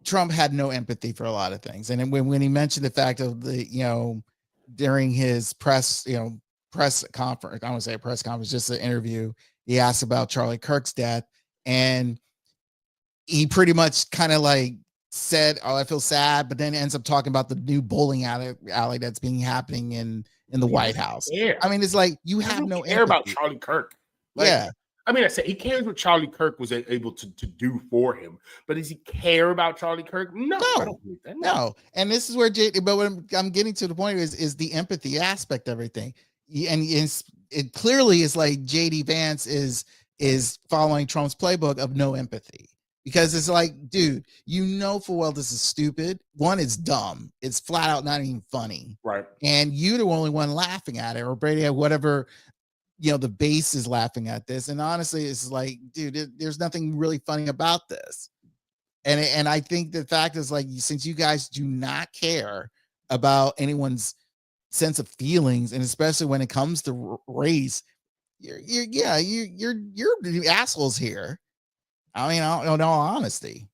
S2: Trump had no empathy for a lot of things. And when he mentioned the fact of the during his press conference, I won't say a press conference, just an interview, he asked about Charlie Kirk's death, and he pretty much kind of like said, "Oh, I feel sad," but then ends up talking about the new bowling alley that's happening in the White House. I mean, it's like you have no
S1: care about Charlie Kirk. Like,
S2: yeah,
S1: I mean, I said he cares what Charlie Kirk was able to do for him, but does he care about Charlie Kirk? No, I don't believe that.
S2: No. And this is where but what I'm getting to the point is the empathy aspect of everything, and it clearly is like JD Vance is following Trump's playbook of no empathy. Because it's like, dude, full well this is stupid. One, it's dumb. It's flat out not even funny.
S1: Right.
S2: And you're the only one laughing at it, or Brady, whatever, the base is laughing at this. And honestly, it's like, dude, there's nothing really funny about this. And I think the fact is, like, since you guys do not care about anyone's sense of feelings, and especially when it comes to race, you're assholes here. I mean, in all honesty.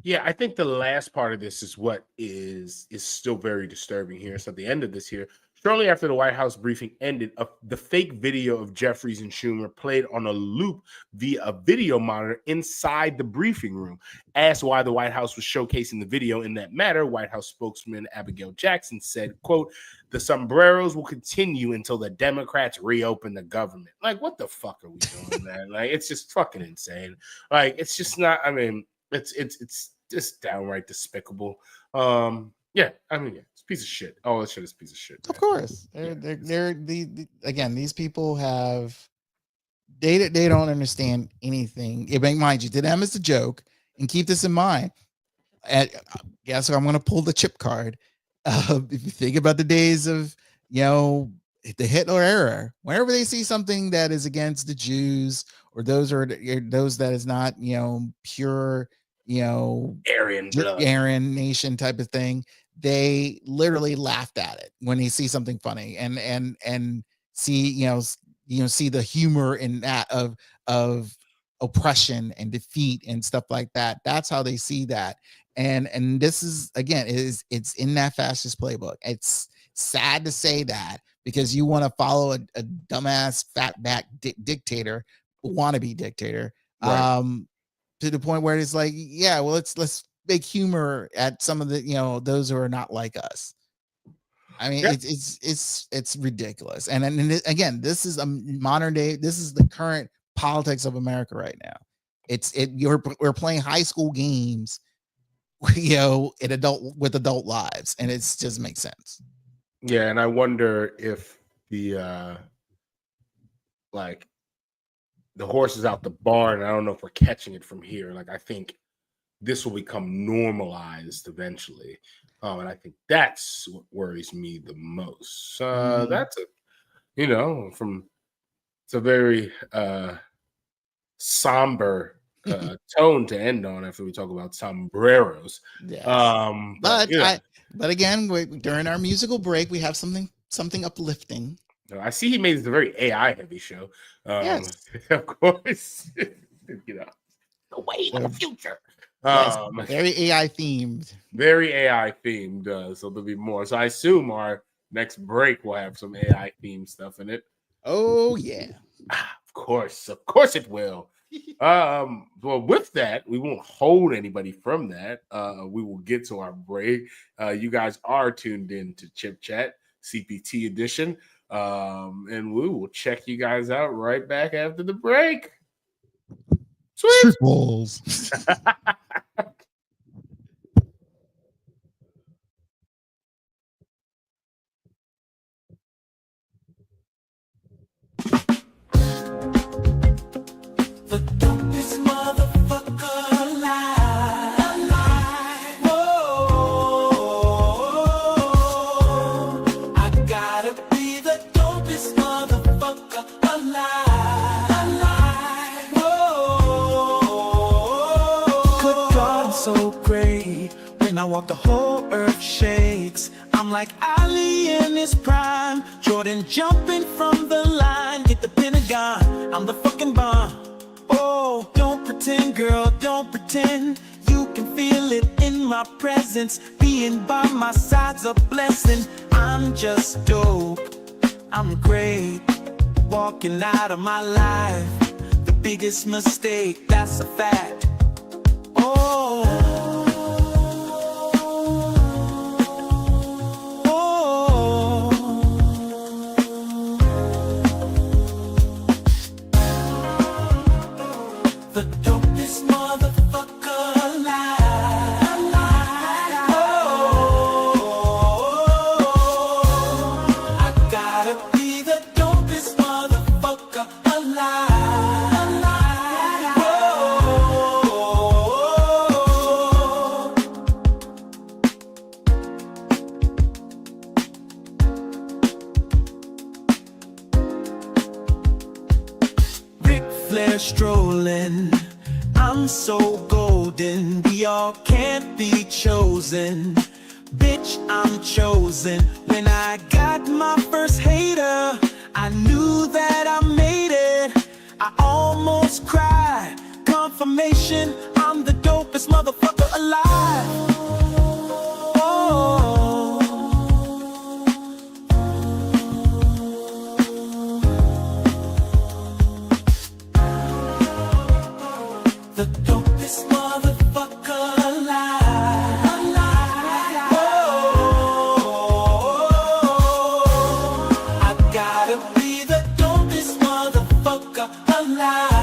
S1: Yeah, I think the last part of this is what is still very disturbing here. So at the end of this here, shortly after the White House briefing ended, the fake video of Jeffries and Schumer played on a loop via a video monitor inside the briefing room. Asked why the White House was showcasing the video in that matter, White House spokesman Abigail Jackson said, quote, the sombreros will continue until the Democrats reopen the government. Like, what the fuck are we doing, man? Like, it's just fucking insane. Like, it's just not, I mean, it's just downright despicable. Yeah, I mean, yeah, it's a piece of shit. All this shit is a piece of shit.
S2: Man. Of course. They're again, these people have They don't understand anything. Mind you, to them it's a joke. And keep this in mind. Guess I'm going to pull the chip card. If you think about the days of, the Hitler era, whenever they see something that is against the Jews or those that is not, pure, Aryan nation type of thing, they literally laughed at it when they see something funny and see, see the humor in that of oppression and defeat and stuff like that. That's how they see that. And this is, again, it's in that fascist playbook. It's sad to say that, because you want to follow a dumbass fatback dictator, wannabe dictator, right, to the point where it's like, yeah, well, let's make humor at some of the, those who are not like us. I mean, it's ridiculous. And again, this is a modern day. This is the current politics of America right now. We're playing high school games, with adult lives, and it just makes sense.
S1: Yeah, and I wonder if the the horse is out the barn. I don't know if we're catching it from here. Like, I think this will become normalized eventually. And I think that's what worries me the most. That's it's a very somber tone to end on after we talk about sombreros.
S2: Yes. But again, during our musical break, we have something uplifting.
S1: I see he made this a very AI heavy show.
S2: Yes.
S1: Of course. The way of the future.
S2: Yes, very AI themed.
S1: Very AI themed. So there'll be more. So I assume our next break will have some AI themed stuff in it.
S2: Oh yeah.
S1: Of course it will. Well, with that, we won't hold anybody from that. We will get to our break. You guys are tuned in to Chip Chat CPT edition. And we will check you guys out right back after the break. Sweet
S2: balls.
S7: The dopest motherfucker alive. Whoa, I gotta be the dopest motherfucker alive. Whoa, good God, I'm so great. When I walk, the whole earth shakes. I'm like Ali in his prime, Jordan jumping from the line. Get the Pentagon, I'm the fucking bomb. Oh, don't pretend, girl, don't pretend. You can feel it in my presence. Being by my side's a blessing. I'm just dope, I'm great. Walking out of my life, the biggest mistake, that's a fact. Oh, the dopest motherfucker alive. Oh, I gotta be the dopest motherfucker alive. Ric Flair strolling, I'm so golden. We all can't be chosen. Bitch, I'm chosen. When I got my first hater, I knew that I made it. I almost cried. Confirmation, I'm the dopest motherfucker alive. The dopest motherfucker alive. Oh, I gotta be the dopest motherfucker alive.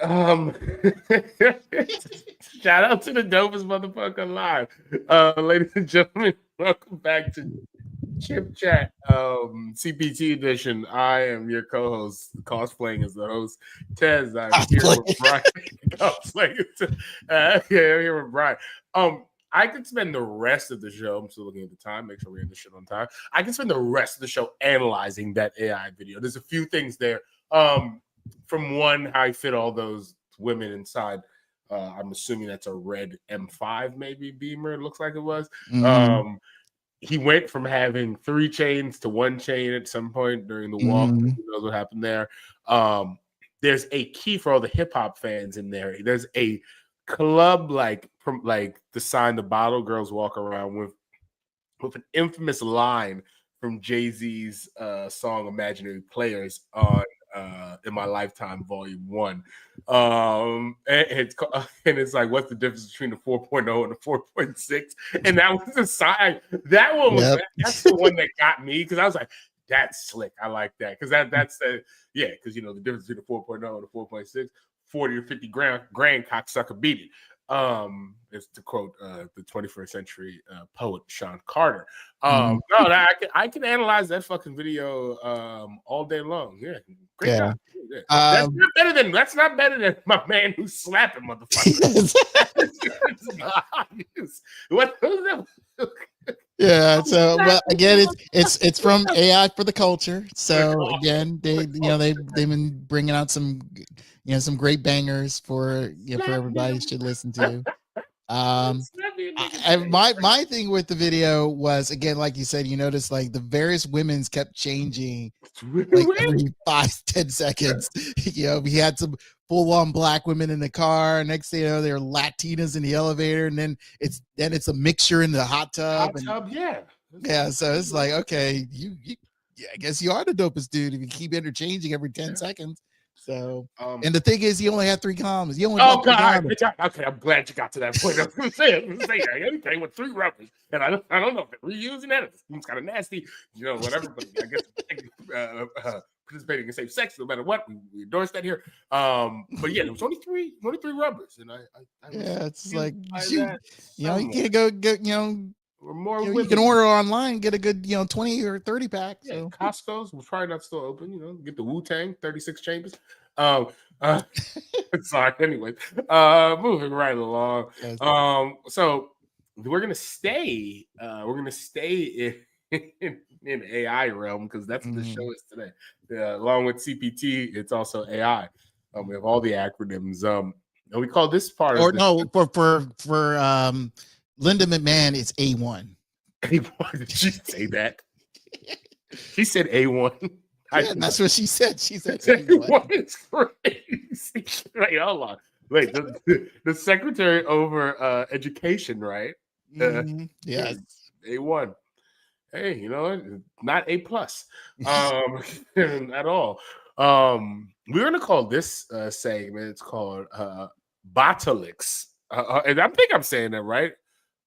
S1: Shout out to the dopest motherfucker alive. Ladies and gentlemen, welcome back to ChipChat CPT edition. I am your co-host, cosplaying as the host, Tez. I'm here with Brian. Cosplaying. I'm here with Brian. I could spend the rest of the show. I'm still looking at the time, make sure we're in the shit on time. I can spend the rest of the show analyzing that AI video. There's a few things there. From one, how I fit all those women inside. I'm assuming that's a red M5, maybe Beamer. It looks like it was. Mm-hmm. He went from having 3 chains to 1 chain at some point during the walk. Mm-hmm. Who knows what happened there? There's a key for all the hip hop fans in there. There's a club like the sign the bottle girls walk around with an infamous line from Jay-Z's song Imaginary Players on In My Lifetime Volume 1. And it's like, what's the difference between the 4.0 and the 4.6? And that was the sign. That one was that's the one that got me, because I was like, that's slick. I like that. Because that's because the difference between the 4.0 and the 4.6, 40 or 50 grand cocksucker beat it. It's to quote the 21st century poet Sean Carter. No, I can analyze that fucking video all day long. Yeah, great job. Yeah. That's not better than my man who's slapping motherfuckers. What was that?
S2: Yeah, so well, again, it's from AI for the culture. So again, they've been bringing out some great bangers for everybody should listen to. My thing with the video was, again, like you said, you notice like the various women's kept changing like every 5-10 seconds. We had some full-on black women in the car. Next thing you know, they're Latinas in the elevator, and then it's a mixture in the hot tub. Yeah. So it's like, okay, I guess you are the dopest dude if you keep interchanging every 10 seconds. So, and the thing is, you only had 3 commas. You only
S1: okay, I'm glad you got to that point. I was going to say he came with 3 rubbers, and I don't know if they're reusing that. It's kind of nasty, whatever. But I guess participating in safe sex, no matter what, we endorse that here. But yeah, there was only three rubbers, and I
S2: it's like you can't go get more. You can order online, get a good 20 or 30 pack.
S1: Yeah, so Costco's was probably not still open. Get the Wu-Tang 36 chambers. Sorry. Anyway, moving right along. So we're gonna stay in AI realm, because that's what the show is today. Along with CPT, it's also AI. We have all the acronyms. And we call this part
S2: for Linda McMahon, it's A1.
S1: A1? Did she say that? She said A1.
S2: That's what she said. She said
S1: A1 is crazy. Wait, hold on. Wait, the secretary over education, right?
S2: Yes.
S1: A1. Hey, not A+. At all. We're gonna call this segment. It's called Botalix. And I think I'm saying that right,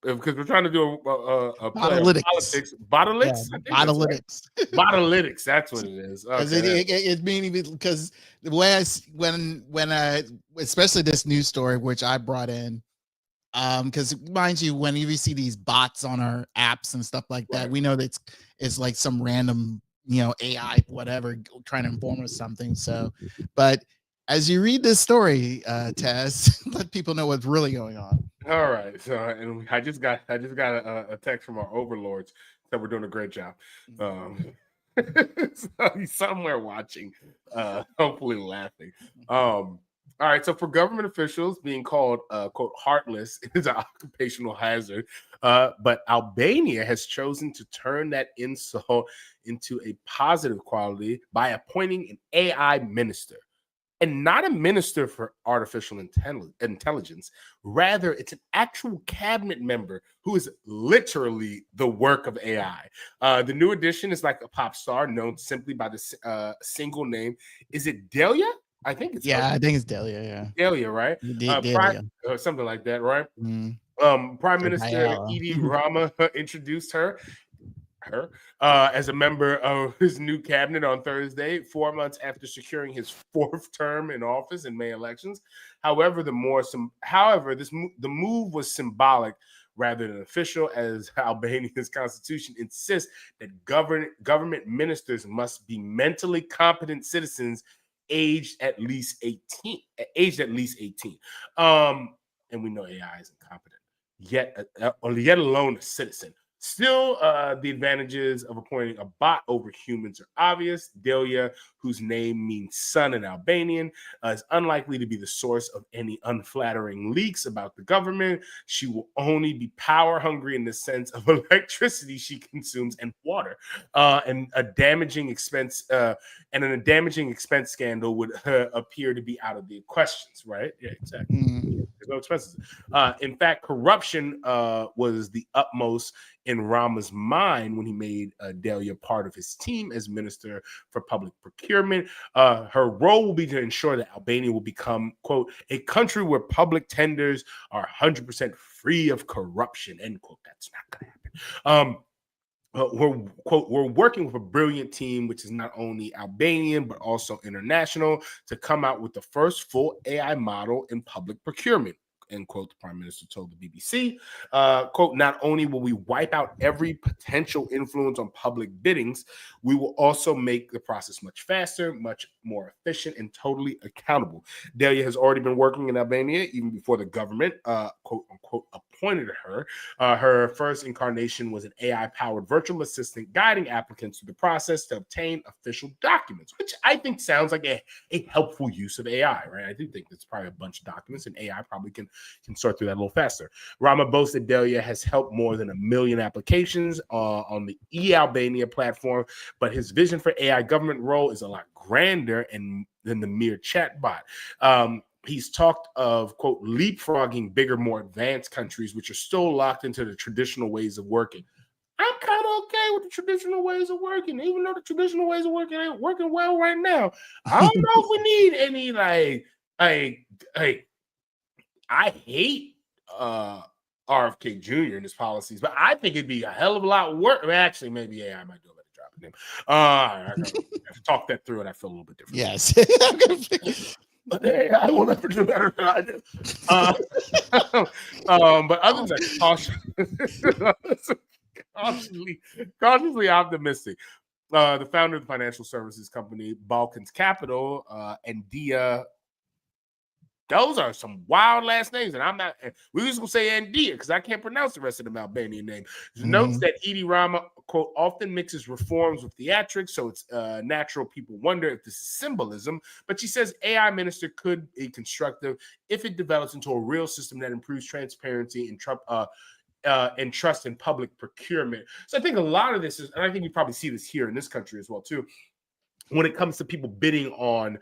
S1: because we're trying to do a play of politics. Botalix?
S2: Yeah, Botalix.
S1: Botalix, that's what it is. Okay.
S2: It meaning because the way when I especially this news story which I brought in, because mind you, when you see these bots on our apps and stuff like that, we know that it's like some random AI whatever trying to inform us something. So, but as you read this story, Taz, let people know what's really going on.
S1: All right. So, and I just got a text from our overlords that we're doing a great job. So he's somewhere watching, hopefully laughing. All right. So for government officials, being called quote heartless is an occupational hazard, but Albania has chosen to turn that insult into a positive quality by appointing an AI minister. And not a minister for artificial intelligence. Rather, it's an actual cabinet member who is literally the work of AI. The new addition is like a pop star known simply by the single name. Is it Delia? I think it's
S2: I think it's Delia. Yeah,
S1: Delia, right?
S2: Delia.
S1: Something like that, right? Prime Minister Edi Rama introduced her. as a member of his new cabinet on Thursday, 4 months after securing his 4th term in office in May elections. However, the move was symbolic rather than official, as Albania's constitution insists that government ministers must be mentally competent citizens aged at least 18. And we know AI is incompetent, yet alone a citizen. Still, the advantages of appointing a bot over humans are obvious. Delia, whose name means son in Albanian, is unlikely to be the source of any unflattering leaks about the government. She will only be power hungry in the sense of electricity she consumes and water. And a damaging expense scandal would appear to be out of the questions, right? Yeah, exactly. There's no expenses. In fact, corruption was the utmost in Rama's mind when he made Delia part of his team as Minister for Public Procurement. Her role will be to ensure that Albania will become, quote, a country where public tenders are 100% free of corruption, end quote. That's not going to happen. We're working with a brilliant team, which is not only Albanian, but also international, to come out with the first full AI model in public procurement. End quote, the Prime Minister told the BBC. Quote, not only will we wipe out every potential influence on public biddings, we will also make the process much faster, much more efficient, and totally accountable. Delia has already been working in Albania even before the government, quote unquote, appointed her. Her first incarnation was an AI-powered virtual assistant guiding applicants through the process to obtain official documents, which I think sounds like a helpful use of AI, right? I do think that's probably a bunch of documents, and AI probably can sort through that a little faster. Rama boasts that Delia has helped more than 1 million applications on the eAlbania platform, but his vision for AI government role is a lot grander than the mere chatbot. He's talked of, quote, leapfrogging bigger, more advanced countries, which are still locked into the traditional ways of working. I'm kind of okay with the traditional ways of working, even though the traditional ways of working ain't working well right now. I don't know if we need any I hate RFK Jr. and his policies, but I think it'd be a hell of a lot worse. Actually, maybe AI might do a better job than him. I have talked that through, and I feel a little bit different.
S2: Yes.
S1: But AI will never do better than I do. But other than that, cautiously optimistic. The founder of the financial services company Balkans Capital and Dia. Those are some wild last names, and I'm not. We just gonna say Andia because I can't pronounce the rest of the Albanian name. Notes that Edi Rama, quote, often mixes reforms with theatrics, so it's natural people wonder if this is symbolism. But she says AI minister could be constructive if it develops into a real system that improves transparency and trust in public procurement. So I think a lot of this is, and I think you probably see this here in this country as well too, when it comes to people bidding on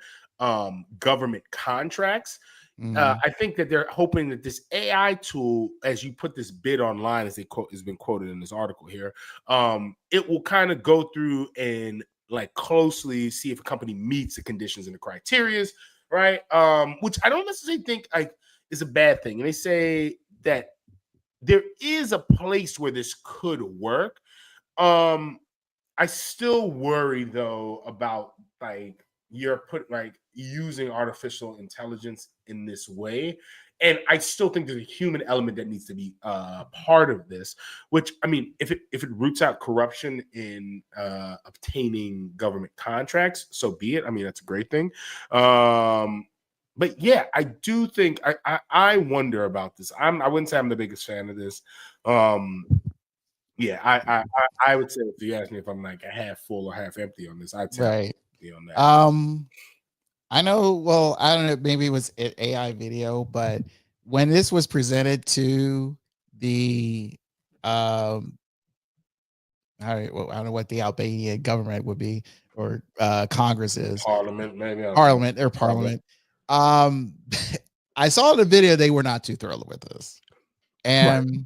S1: government contracts. I think that they're hoping that this AI tool, as you put this bid online, as has been quoted in this article here, it will kind of go through and like closely see if a company meets the conditions and the criterias, right? Which I don't necessarily think is a bad thing. And they say that there is a place where this could work. I still worry though about using artificial intelligence in this way. And I still think there's a human element that needs to be part of this, which, I mean, if it roots out corruption in obtaining government contracts, so be it. I mean, that's a great thing. But yeah, I do think I wonder about this. I wouldn't say I'm the biggest fan of this. Yeah, I would say, if you ask me if I'm like a half full or half empty on this, I'd say on that.
S2: I know, well, I don't know, maybe it was an AI video, but when this was presented to the I don't know what the Albanian government would be, or Congress is.
S1: Parliament, maybe.
S2: Parliament. I saw the video, they were not too thrilled with this. And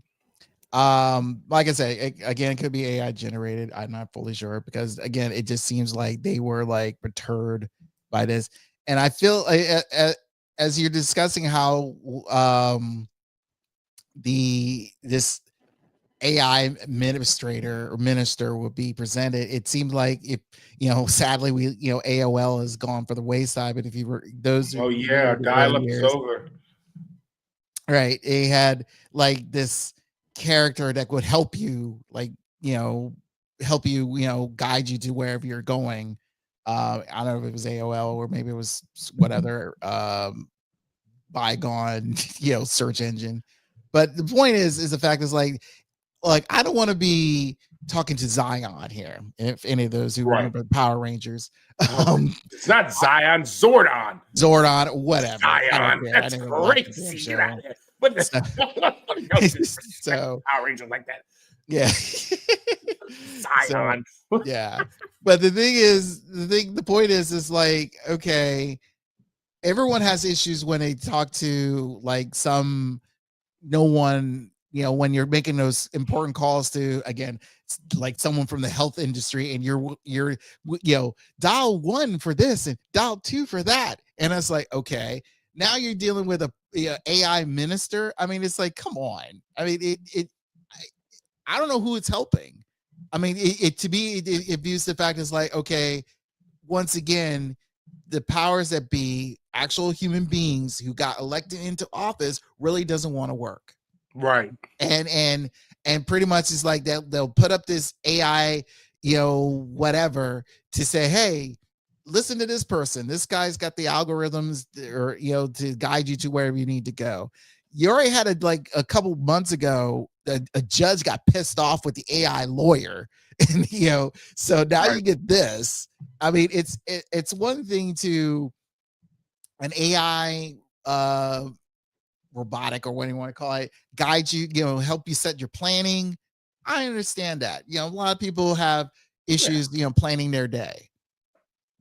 S2: like I said, again, it could be AI generated. I'm not fully sure, because again, it just seems like they were like perturbed by this. And I feel as you're discussing how this AI administrator or minister would be presented. It seemed like if sadly we AOL has gone for the wayside. But if you were
S1: oh yeah, dial up is over.
S2: Right, they had like this character that would help you, like guide you to wherever you're going. I don't know if it was AOL or maybe it was what other bygone search engine. But the point is the fact is like I don't want to be talking to Zion here. If any of those who remember Power Rangers,
S1: it's not Zion, Zordon,
S2: whatever.
S1: Zion, that's crazy. Get out of here. But
S2: so
S1: Power Rangers like that.
S2: Yeah.
S1: Zion.
S2: So, yeah. But the point is like, okay, everyone has issues when they talk to like no one, when you're making those important calls to, again, like someone from the health industry, and you're dial 1 for this and dial 2 for that. And it's like, okay, now you're dealing with a AI minister. I mean, it's like, come on. I mean, I don't know who it's helping. I mean, it views the fact is like, okay, once again, the powers that be, actual human beings who got elected into office, really doesn't want to work.
S1: Right.
S2: And pretty much it's like they'll put up this AI, whatever, to say, hey, listen to this person. This guy's got the algorithms or, to guide you to wherever you need to go. You already had a couple months ago, a judge got pissed off with the AI lawyer. And, so now you get this. I mean, it's one thing to an AI, robotic or what do you want to call it, guide you, help you set your planning. I understand that. A lot of people have issues, planning their day.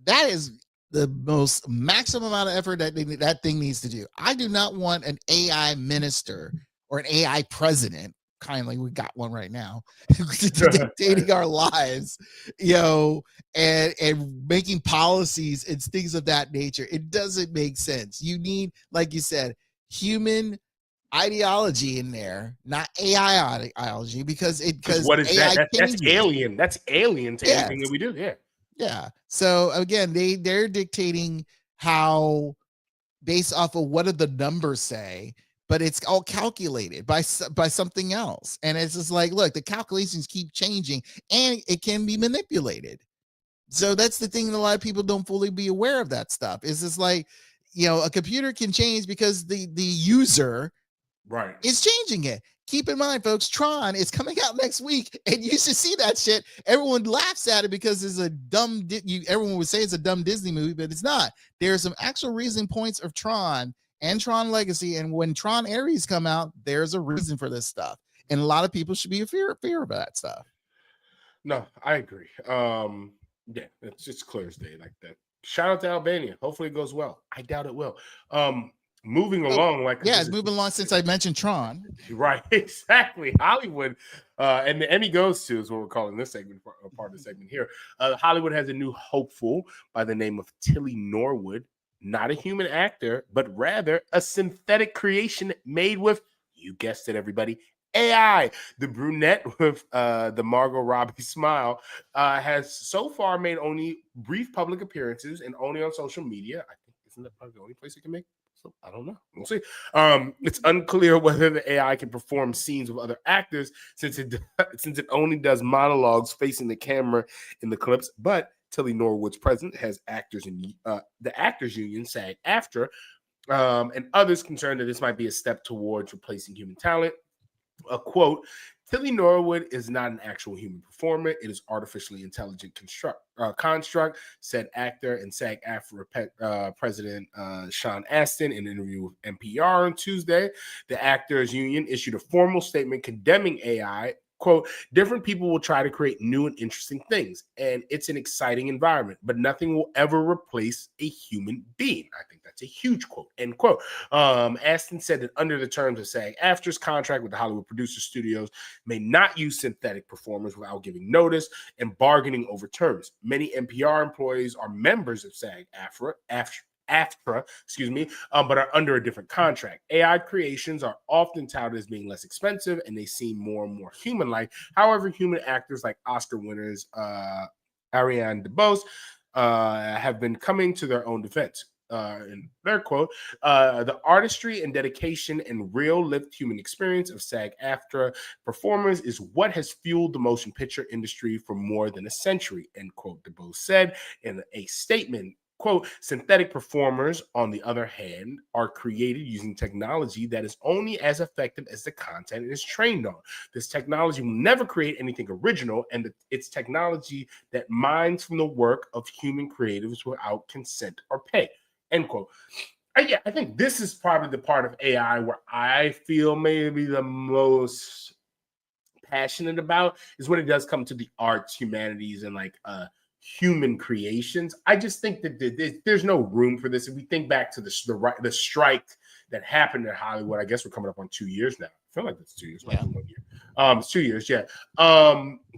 S2: That is the most maximum amount of effort that thing needs to do. I do not want an AI minister or an AI president. Kindly, we got one right now dictating our lives, and making policies and things of that nature. It doesn't make sense. You need, like you said, human ideology in there, not AI ideology, because
S1: what is
S2: AI
S1: that? That's alien. That's alien to anything that we do. Yeah.
S2: Yeah. So again, they're dictating how, based off of what did the numbers say, but it's all calculated by something else. And it's just like, look, the calculations keep changing and it can be manipulated. So that's the thing that a lot of people don't fully be aware of that stuff. Is just like, a computer can change because the user is changing it. Keep in mind, folks, Tron is coming out next week, and you should see that shit. Everyone laughs at it because it's a dumb. Everyone would say it's a dumb Disney movie, but it's not. There's some actual reason points of Tron and Tron Legacy, and when Tron Ares come out, there's a reason for this stuff, and a lot of people should be fear of that stuff.
S1: No, I agree. Yeah, it's just clear as day like that. Shout out to Albania. Hopefully it goes well. I doubt it will. Moving along,
S2: it's moving along since I mentioned Tron.
S1: Right, exactly. Hollywood, and the Emmy goes to is what we're calling this segment, part of the segment here. Hollywood has a new hopeful by the name of Tilly Norwood, not a human actor, but rather a synthetic creation made with, you guessed it, everybody, AI. The brunette with the Margot Robbie smile has so far made only brief public appearances and only on social media. I think isn't that probably the only place it can make. So I don't know. We'll see. It's unclear whether the AI can perform scenes with other actors since it only does monologues facing the camera in the clips. But Tilly Norwood's president has actors in the Actors Union, SAG-AFTRA, and others concerned that this might be a step towards replacing human talent. A quote, Tilly Norwood is not an actual human performer. It is artificially intelligent construct, said actor and SAG-AFTRA president Sean Astin in an interview with NPR on Tuesday. The Actors Union issued a formal statement condemning AI. Quote, different people will try to create new and interesting things, and it's an exciting environment, but nothing will ever replace a human being. I think that's a huge quote, end quote. Astin said that under the terms of SAG-AFTRA's contract with the Hollywood Producer Studios, may not use synthetic performers without giving notice and bargaining over terms. Many NPR employees are members of SAG-AFTRA, AFTRA, but are under a different contract. AI creations are often touted as being less expensive, and they seem more and more human-like. However, human actors like Oscar winners Ariane DeBose have been coming to their own defense. In their quote, the artistry and dedication and real lived human experience of SAG-AFTRA performers is what has fueled the motion picture industry for more than a century, end quote, DeBose said in a statement. Quote, synthetic performers, on the other hand, are created using technology that is only as effective as the content it is trained on. This technology will never create anything original, and it's technology that mines from the work of human creatives without consent or pay, end quote. Yeah, I think this is probably the part of AI where I feel maybe the most passionate about is when it does come to the arts, humanities, and like human creations. I just think that there's no room for this. If we think back to the strike that happened in Hollywood, I guess we're coming up on 2 years now. I feel like it's 2 years, yeah. 1 year. It's 2 years, yeah.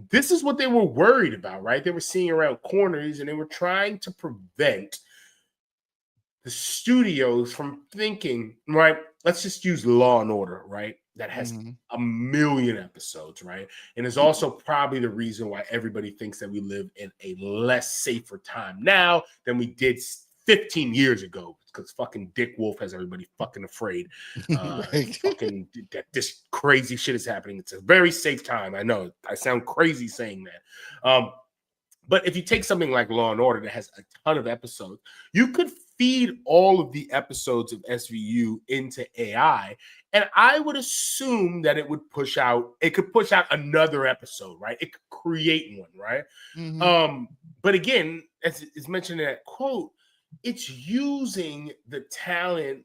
S1: This is what they were worried about, right? They were seeing around corners, and they were trying to prevent the studios from thinking, right? Let's just use Law and Order, right? That has a million episodes, right? And is also probably the reason why everybody thinks that we live in a less safer time now than we did 15 years ago, because fucking Dick Wolf has everybody fucking afraid. Fucking that this crazy shit is happening. It's a very safe time. I know I sound crazy saying that. But if you take something like Law and Order that has a ton of episodes, you could feed all of the episodes of SVU into AI, and I would assume that it could push out another episode, right? It could create one, right? But again, as is mentioned in that quote, it's using the talent,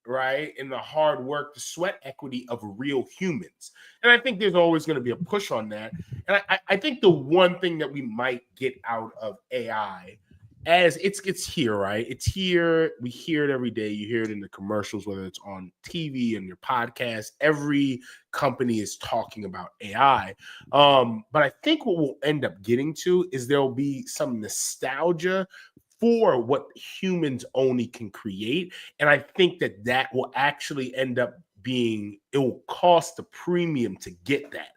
S1: right, and the hard work, the sweat equity of real humans. And I think there's always going to be a push on that. And I think the one thing that we might get out of AI, as it's here, right? It's here. We hear it every day. You hear it in the commercials, whether it's on TV and your podcast. Every company is talking about AI. But I think what we'll end up getting to is there'll be some nostalgia for what humans only can create. And I think that will actually end up being, it will cost a premium to get that,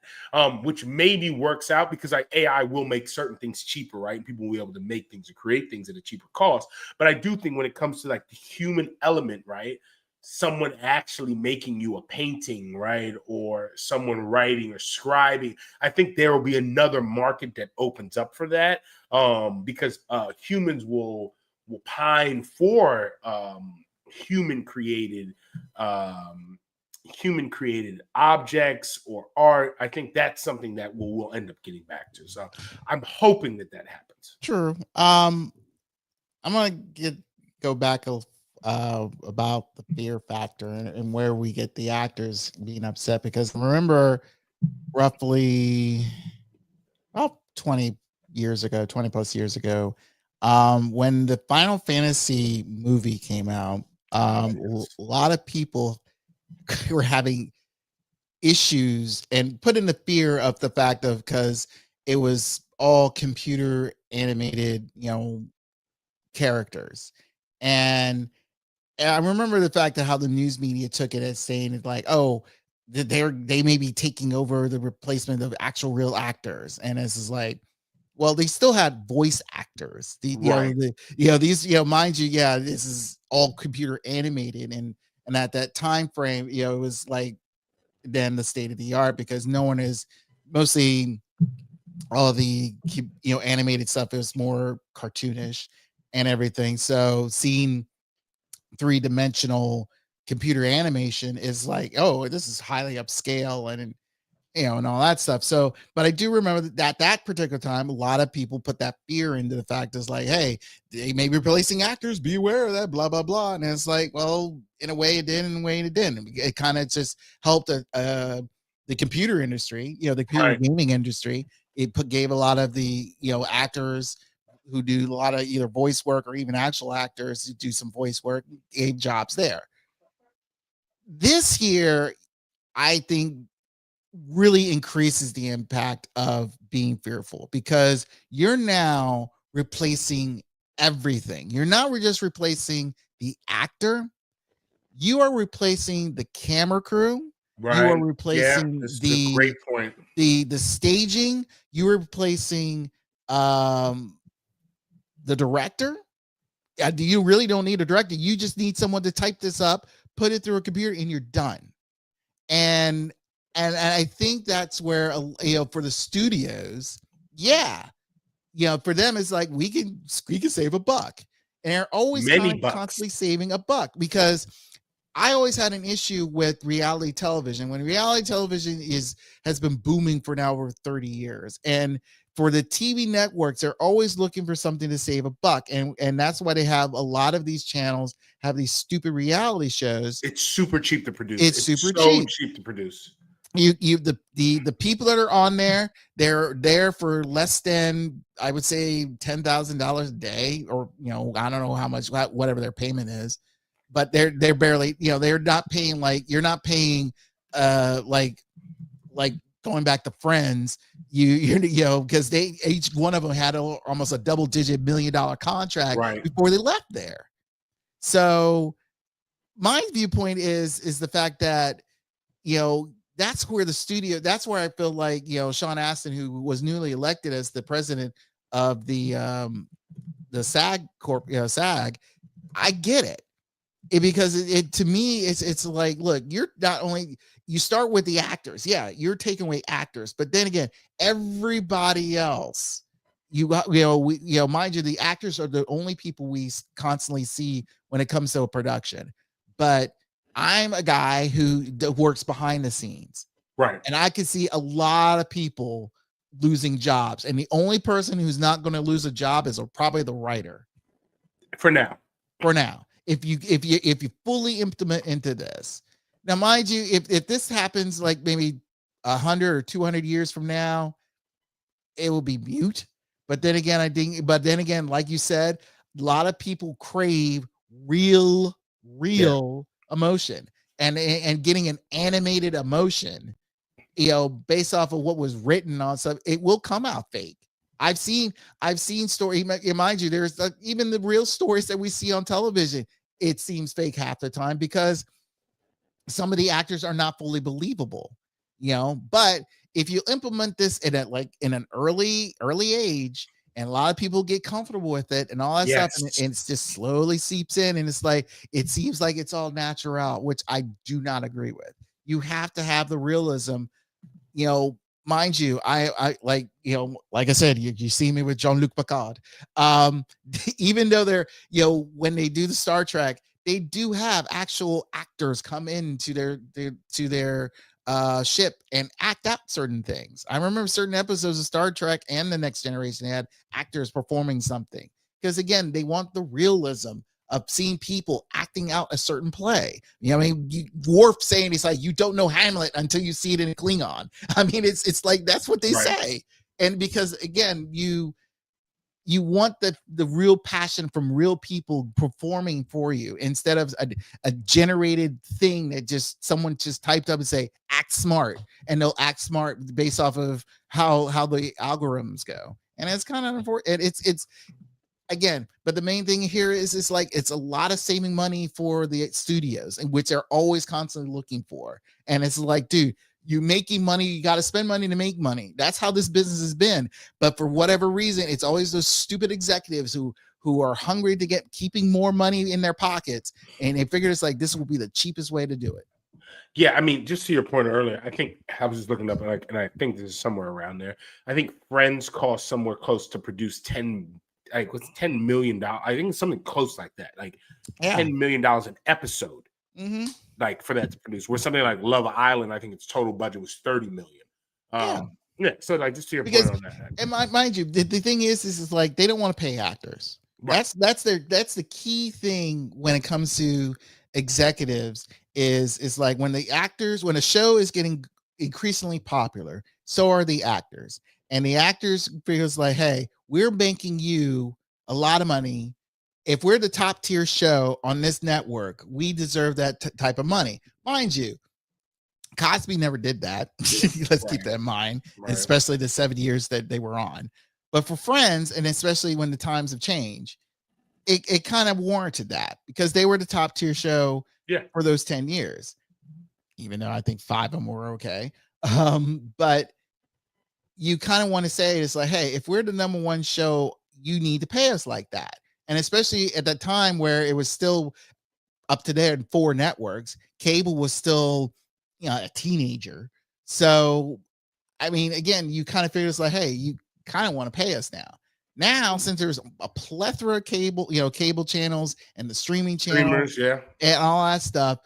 S1: which maybe works out because AI will make certain things cheaper, right? And people will be able to make things and create things at a cheaper cost. But I do think when it comes to like the human element, right? Someone actually making you a painting, right? Or someone writing or scribing, I think there will be another market that opens up for that, because humans will pine for human created objects or art. I think that's something that we'll end up getting back to. So I'm hoping that happens.
S2: True. I'm gonna go back about the fear factor and where we get the actors being upset, because remember roughly about 20 plus years ago, when the Final Fantasy movie came out, a lot of people were having issues and put in the fear of the fact of, because it was all computer animated, characters. And I remember the fact that how the news media took it as saying it like, oh, they may be taking over the replacement of actual real actors. And this is like, well, they still had voice actors. Mind you, this is all computer animated, and at that time frame, it was like then the state of the art, because no one is, mostly all of the animated stuff is more cartoonish and everything. So seeing three-dimensional computer animation is like, oh, this is highly upscale and and all that stuff. So, but I do remember that particular time, a lot of people put that fear into the fact is like, hey, they may be replacing actors, be aware of that, blah, blah, blah. And it's like, well, in a way it did, in a way it didn't. It kind of just helped the computer industry, the computer gaming industry. It gave a lot of the, actors who do a lot of either voice work or even actual actors who do some voice work, gave jobs there. This here, I think, really increases the impact of being fearful, because you're now replacing everything. You're not just replacing the actor, you are replacing the camera crew.
S1: Right.
S2: You are replacing
S1: this is a great point.
S2: The staging. You are replacing the director. You really don't need a director. You just need someone to type this up, put it through a computer, and you're done. And I think that's where, for the studios, for them it's like we can save a buck, and they're always constantly saving a buck, because I always had an issue with reality television. When reality television has been booming for now over 30 years, and for the TV networks, they're always looking for something to save a buck, and that's why they have a lot of these channels have these stupid reality shows.
S1: It's super cheap to produce.
S2: It's super cheap
S1: to produce.
S2: The people that are on there, they're there for less than, I would say, $10,000 a day, or I don't know how much, whatever their payment is, but they're barely, they're not paying, like, you're not paying like going back to Friends, because each one of them had almost a double-digit $1 million contract before they left there. So my viewpoint is the fact that that's where that's where I feel like Sean Astin, who was newly elected as the president of the SAG SAG, I get it. Because it to me it's like, look, you're not only, you start with the actors, you're taking away actors, but then again, everybody else, mind you, the actors are the only people we constantly see when it comes to a production. But I'm a guy who works behind the scenes,
S1: right? And
S2: I can see a lot of people losing jobs, and the only person who's not going to lose a job is probably the writer. For now. If you fully implement into this. Now, mind you, if this happens like maybe 100 or 200 years from now, it will be mute. But then again, like you said, a lot of people crave real emotion, and getting an animated emotion, based off of what was written on stuff, it will come out fake. I've seen story. Mind you, there's even the real stories that we see on television, it seems fake half the time, because some of the actors are not fully believable, but if you implement this in an early age, and a lot of people get comfortable with it and all that stuff, and it's just slowly seeps in, and it's like, it seems like it's all natural, which I do not agree with. You have to have the realism, mind you, I like, like I said, you see me with Jean-Luc Picard. Even though they're, when they do the Star Trek, they do have actual actors come into their ship and act out certain things. I remember certain episodes of Star Trek and The Next Generation, they had actors performing something, because again, they want the realism of seeing people acting out a certain play. Worf saying, he's like, you don't know Hamlet until you see it in Klingon. I mean, it's like, that's what they say. And because again, you want the real passion from real people performing for you, instead of a generated thing that someone just typed up and say, act smart, and they'll act smart based off of how the algorithms go. And it's kind of unfortunate. It's again, but the main thing here is like, it's a lot of saving money for the studios, and which they're always constantly looking for. And it's like, dude, you making money, you got to spend money to make money. That's how this business has been. But for whatever reason, it's always those stupid executives who are hungry to keeping more money in their pockets, and they figure it's like, this will be the cheapest way to do it.
S1: Yeah, I mean, just to your point earlier, I think I was just looking up, and I think this is somewhere around there. I think Friends cost somewhere close to produce $10 million. I think something close like that, like $10 million an episode.
S2: Mm-hmm.
S1: Like for that to produce, where something like Love Island, I think its total budget was $30 million. So like, just to your point on that.
S2: And mind you, the thing is like, they don't want to pay actors. Right. That's the key thing when it comes to executives, is like, when a show is getting increasingly popular, so are the actors. And the actors feels like, hey, we're banking you a lot of money. If we're the top tier show on this network, we deserve that type of money. Mind you, Cosby never did that. Let's keep that in mind, especially the 7 years that they were on. But for Friends, and especially when the times have changed, it kind of warranted that because they were the top tier show for those 10 years, even though I think 5 of them were okay. But you kind of want to say it's like, hey, if we're the number one show, you need to pay us like that. And especially at that time where it was still up to there in 4 networks, cable was still, a teenager. So, I mean, again, you kind of figure it's like, hey, you kind of want to pay us now. Now, since there's a plethora of cable, cable channels and the streaming channels, and all that stuff,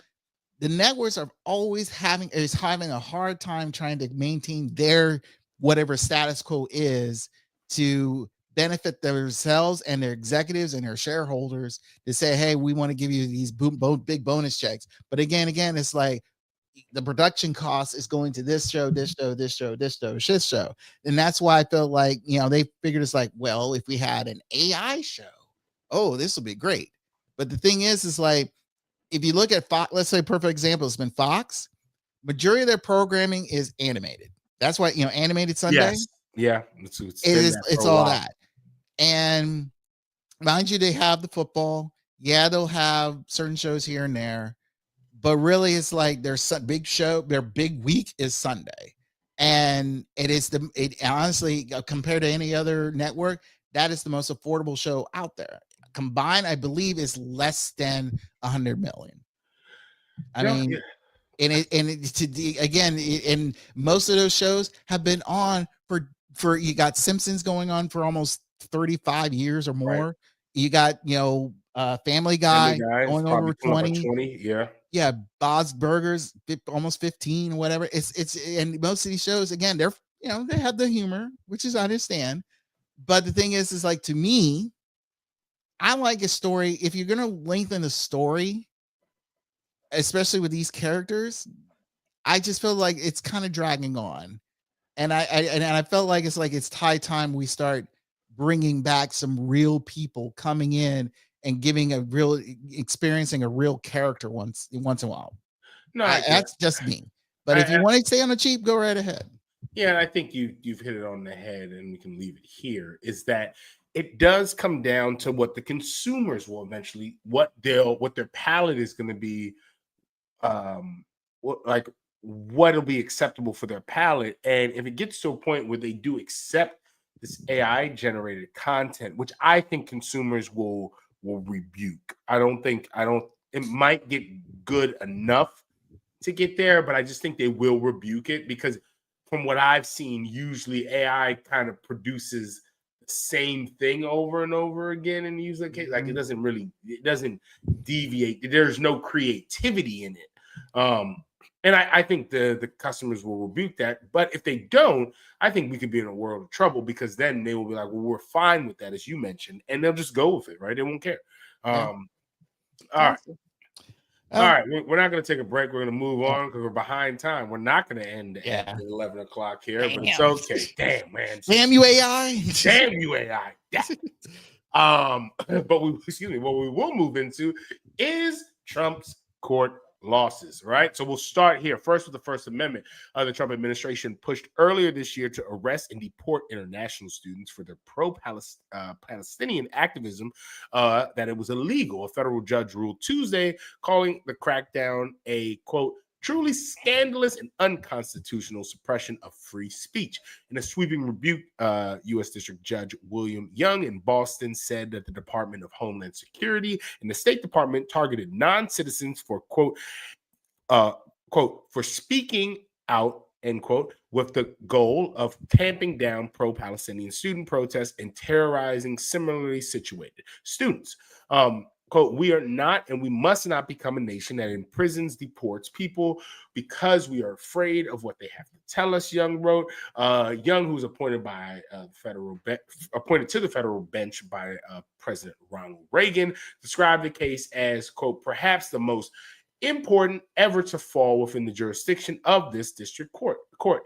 S2: the networks are always having a hard time trying to maintain their whatever status quo is to benefit themselves and their executives and their shareholders to say, hey, we want to give you these big bonus checks. But again, it's like the production cost is going to this show. And that's why I felt like, they figured it's like, well, if we had an AI show, oh, this will be great. But the thing is like, if you look at Fox, let's say a perfect example has been Fox, majority of their programming is animated. That's why, Animated Sunday.
S1: Yes. Yeah.
S2: It's all that. And mind you, they have the football. Yeah, they'll have certain shows here and there. But really, it's like their big show, their big week is Sunday. And it honestly, compared to any other network, that is the most affordable show out there. Combined, I believe, is less than 100 million. And most of those shows have been on for you got Simpsons going on for almost 35 years or more. Right. You got, Family Guy going over 20. Yeah, Bob's Burgers almost 15 or whatever. It's and most of these shows, again, they're they have the humor, which is I understand. But the thing is like, to me, I like a story. If you're gonna lengthen the story, especially with these characters, I just feel like it's kind of dragging on. And I felt like it's high time we start bringing back some real people coming in and experiencing a real character once in a while. No, that's just me. But if you want to stay on the cheap, go right ahead.
S1: Yeah, I think you've hit it on the head, and we can leave it here. Is that it does come down to what the consumers will eventually, what their palate is going to be, what'll be acceptable for their palate. And if it gets to a point where they do accept this AI generated content, which I think consumers will rebuke. It might get good enough to get there, but I just think they will rebuke it because from what I've seen, usually AI kind of produces the same thing over and over again. And usually like it doesn't deviate. There's no creativity in it. And I think the customers will rebuke that. But if they don't, I think we could be in a world of trouble because then they will be like, well, we're fine with that, as you mentioned, and they'll just go with it, right? They won't care. All right. All right. We're not going to take a break. We're going to move on because we're behind time. We're not going to end at 11 o'clock here, but it's okay. Damn, man.
S2: Damn you, AI.
S1: Damn you, AI. But what we will move into is Trump's court losses, right? So we'll start here first with the First Amendment. The Trump administration pushed earlier this year to arrest and deport international students for their pro-Palestinian activism, that it was illegal. A federal judge ruled Tuesday, calling the crackdown a, quote, truly scandalous and unconstitutional suppression of free speech. In a sweeping rebuke, U.S. District Judge William Young in Boston said that the Department of Homeland Security and the State Department targeted non-citizens for, quote, for speaking out, end quote, with the goal of tamping down pro-Palestinian student protests and terrorizing similarly situated students. Quote, we are not and we must not become a nation that imprisons, deports people because we are afraid of what they have to tell us, Young wrote. Young, who was appointed to the federal bench by President Ronald Reagan, described the case as, quote, perhaps the most important ever to fall within the jurisdiction of this district court,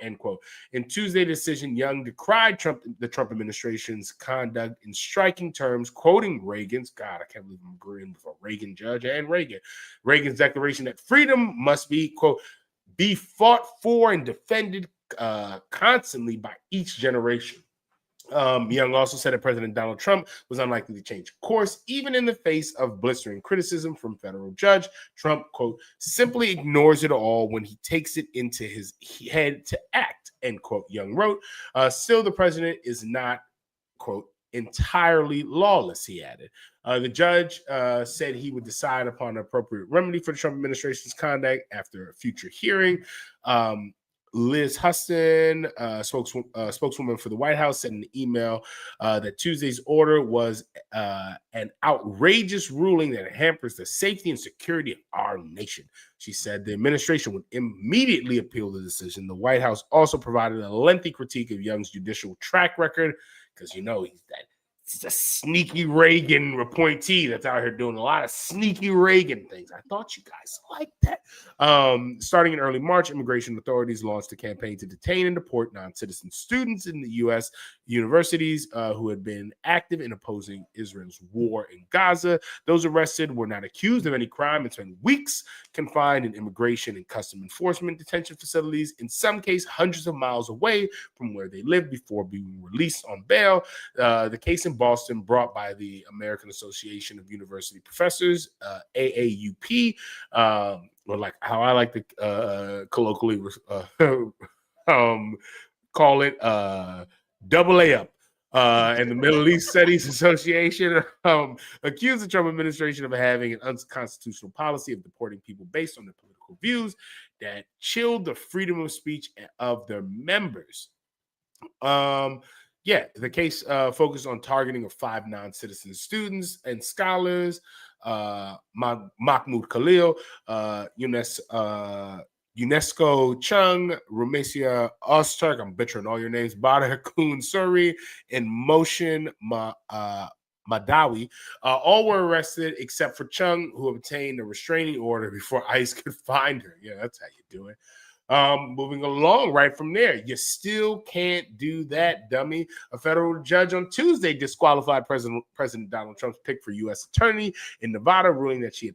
S1: end quote. In Tuesday's decision, Young decried the Trump administration's conduct in striking terms, quoting Reagan's, God, I can't believe I'm agreeing with a Reagan judge and Reagan's declaration that freedom must be, quote, be fought for and defended constantly by each generation. Young also said that President Donald Trump was unlikely to change course, even in the face of blistering criticism from federal judge. Trump, quote, simply ignores it all when he takes it into his head to act, end quote, Young wrote. Still, the president is not, quote, entirely lawless, he added. The judge said he would decide upon an appropriate remedy for the Trump administration's conduct after a future hearing. Liz Huston, spokeswoman for the White House, said in an email that Tuesday's order was an outrageous ruling that hampers the safety and security of our nation. She said the administration would immediately appeal the decision. The White House also provided a lengthy critique of Young's judicial track record, because you know he's a sneaky Reagan appointee that's out here doing a lot of sneaky Reagan things. I thought you guys liked that. Starting in early March, immigration authorities launched a campaign to detain and deport non-citizen students in the U.S. universities who had been active in opposing Israel's war in Gaza. Those arrested were not accused of any crime and spent weeks confined in immigration and custom enforcement detention facilities, in some cases hundreds of miles away from where they lived before being released on bail. The case in Boston, brought by the American Association of University Professors, AAUP, or like how I like to colloquially call it, double A up. And the Middle East Studies Association accused the Trump administration of having an unconstitutional policy of deporting people based on their political views that chilled the freedom of speech of their members. The case focused on targeting of 5 non-citizen students and scholars, Mahmoud Khalil, UNESCO Chung, Rumesia Ozturk, I'm butchering all your names, Badr Kun Suri, and Motion Madawi. All were arrested except for Chung, who obtained a restraining order before ICE could find her. Yeah, that's how you do it. Moving along right from there, you still can't do that, dummy. A federal judge on Tuesday disqualified President Donald Trump's pick for U.S. attorney in Nevada, ruling that she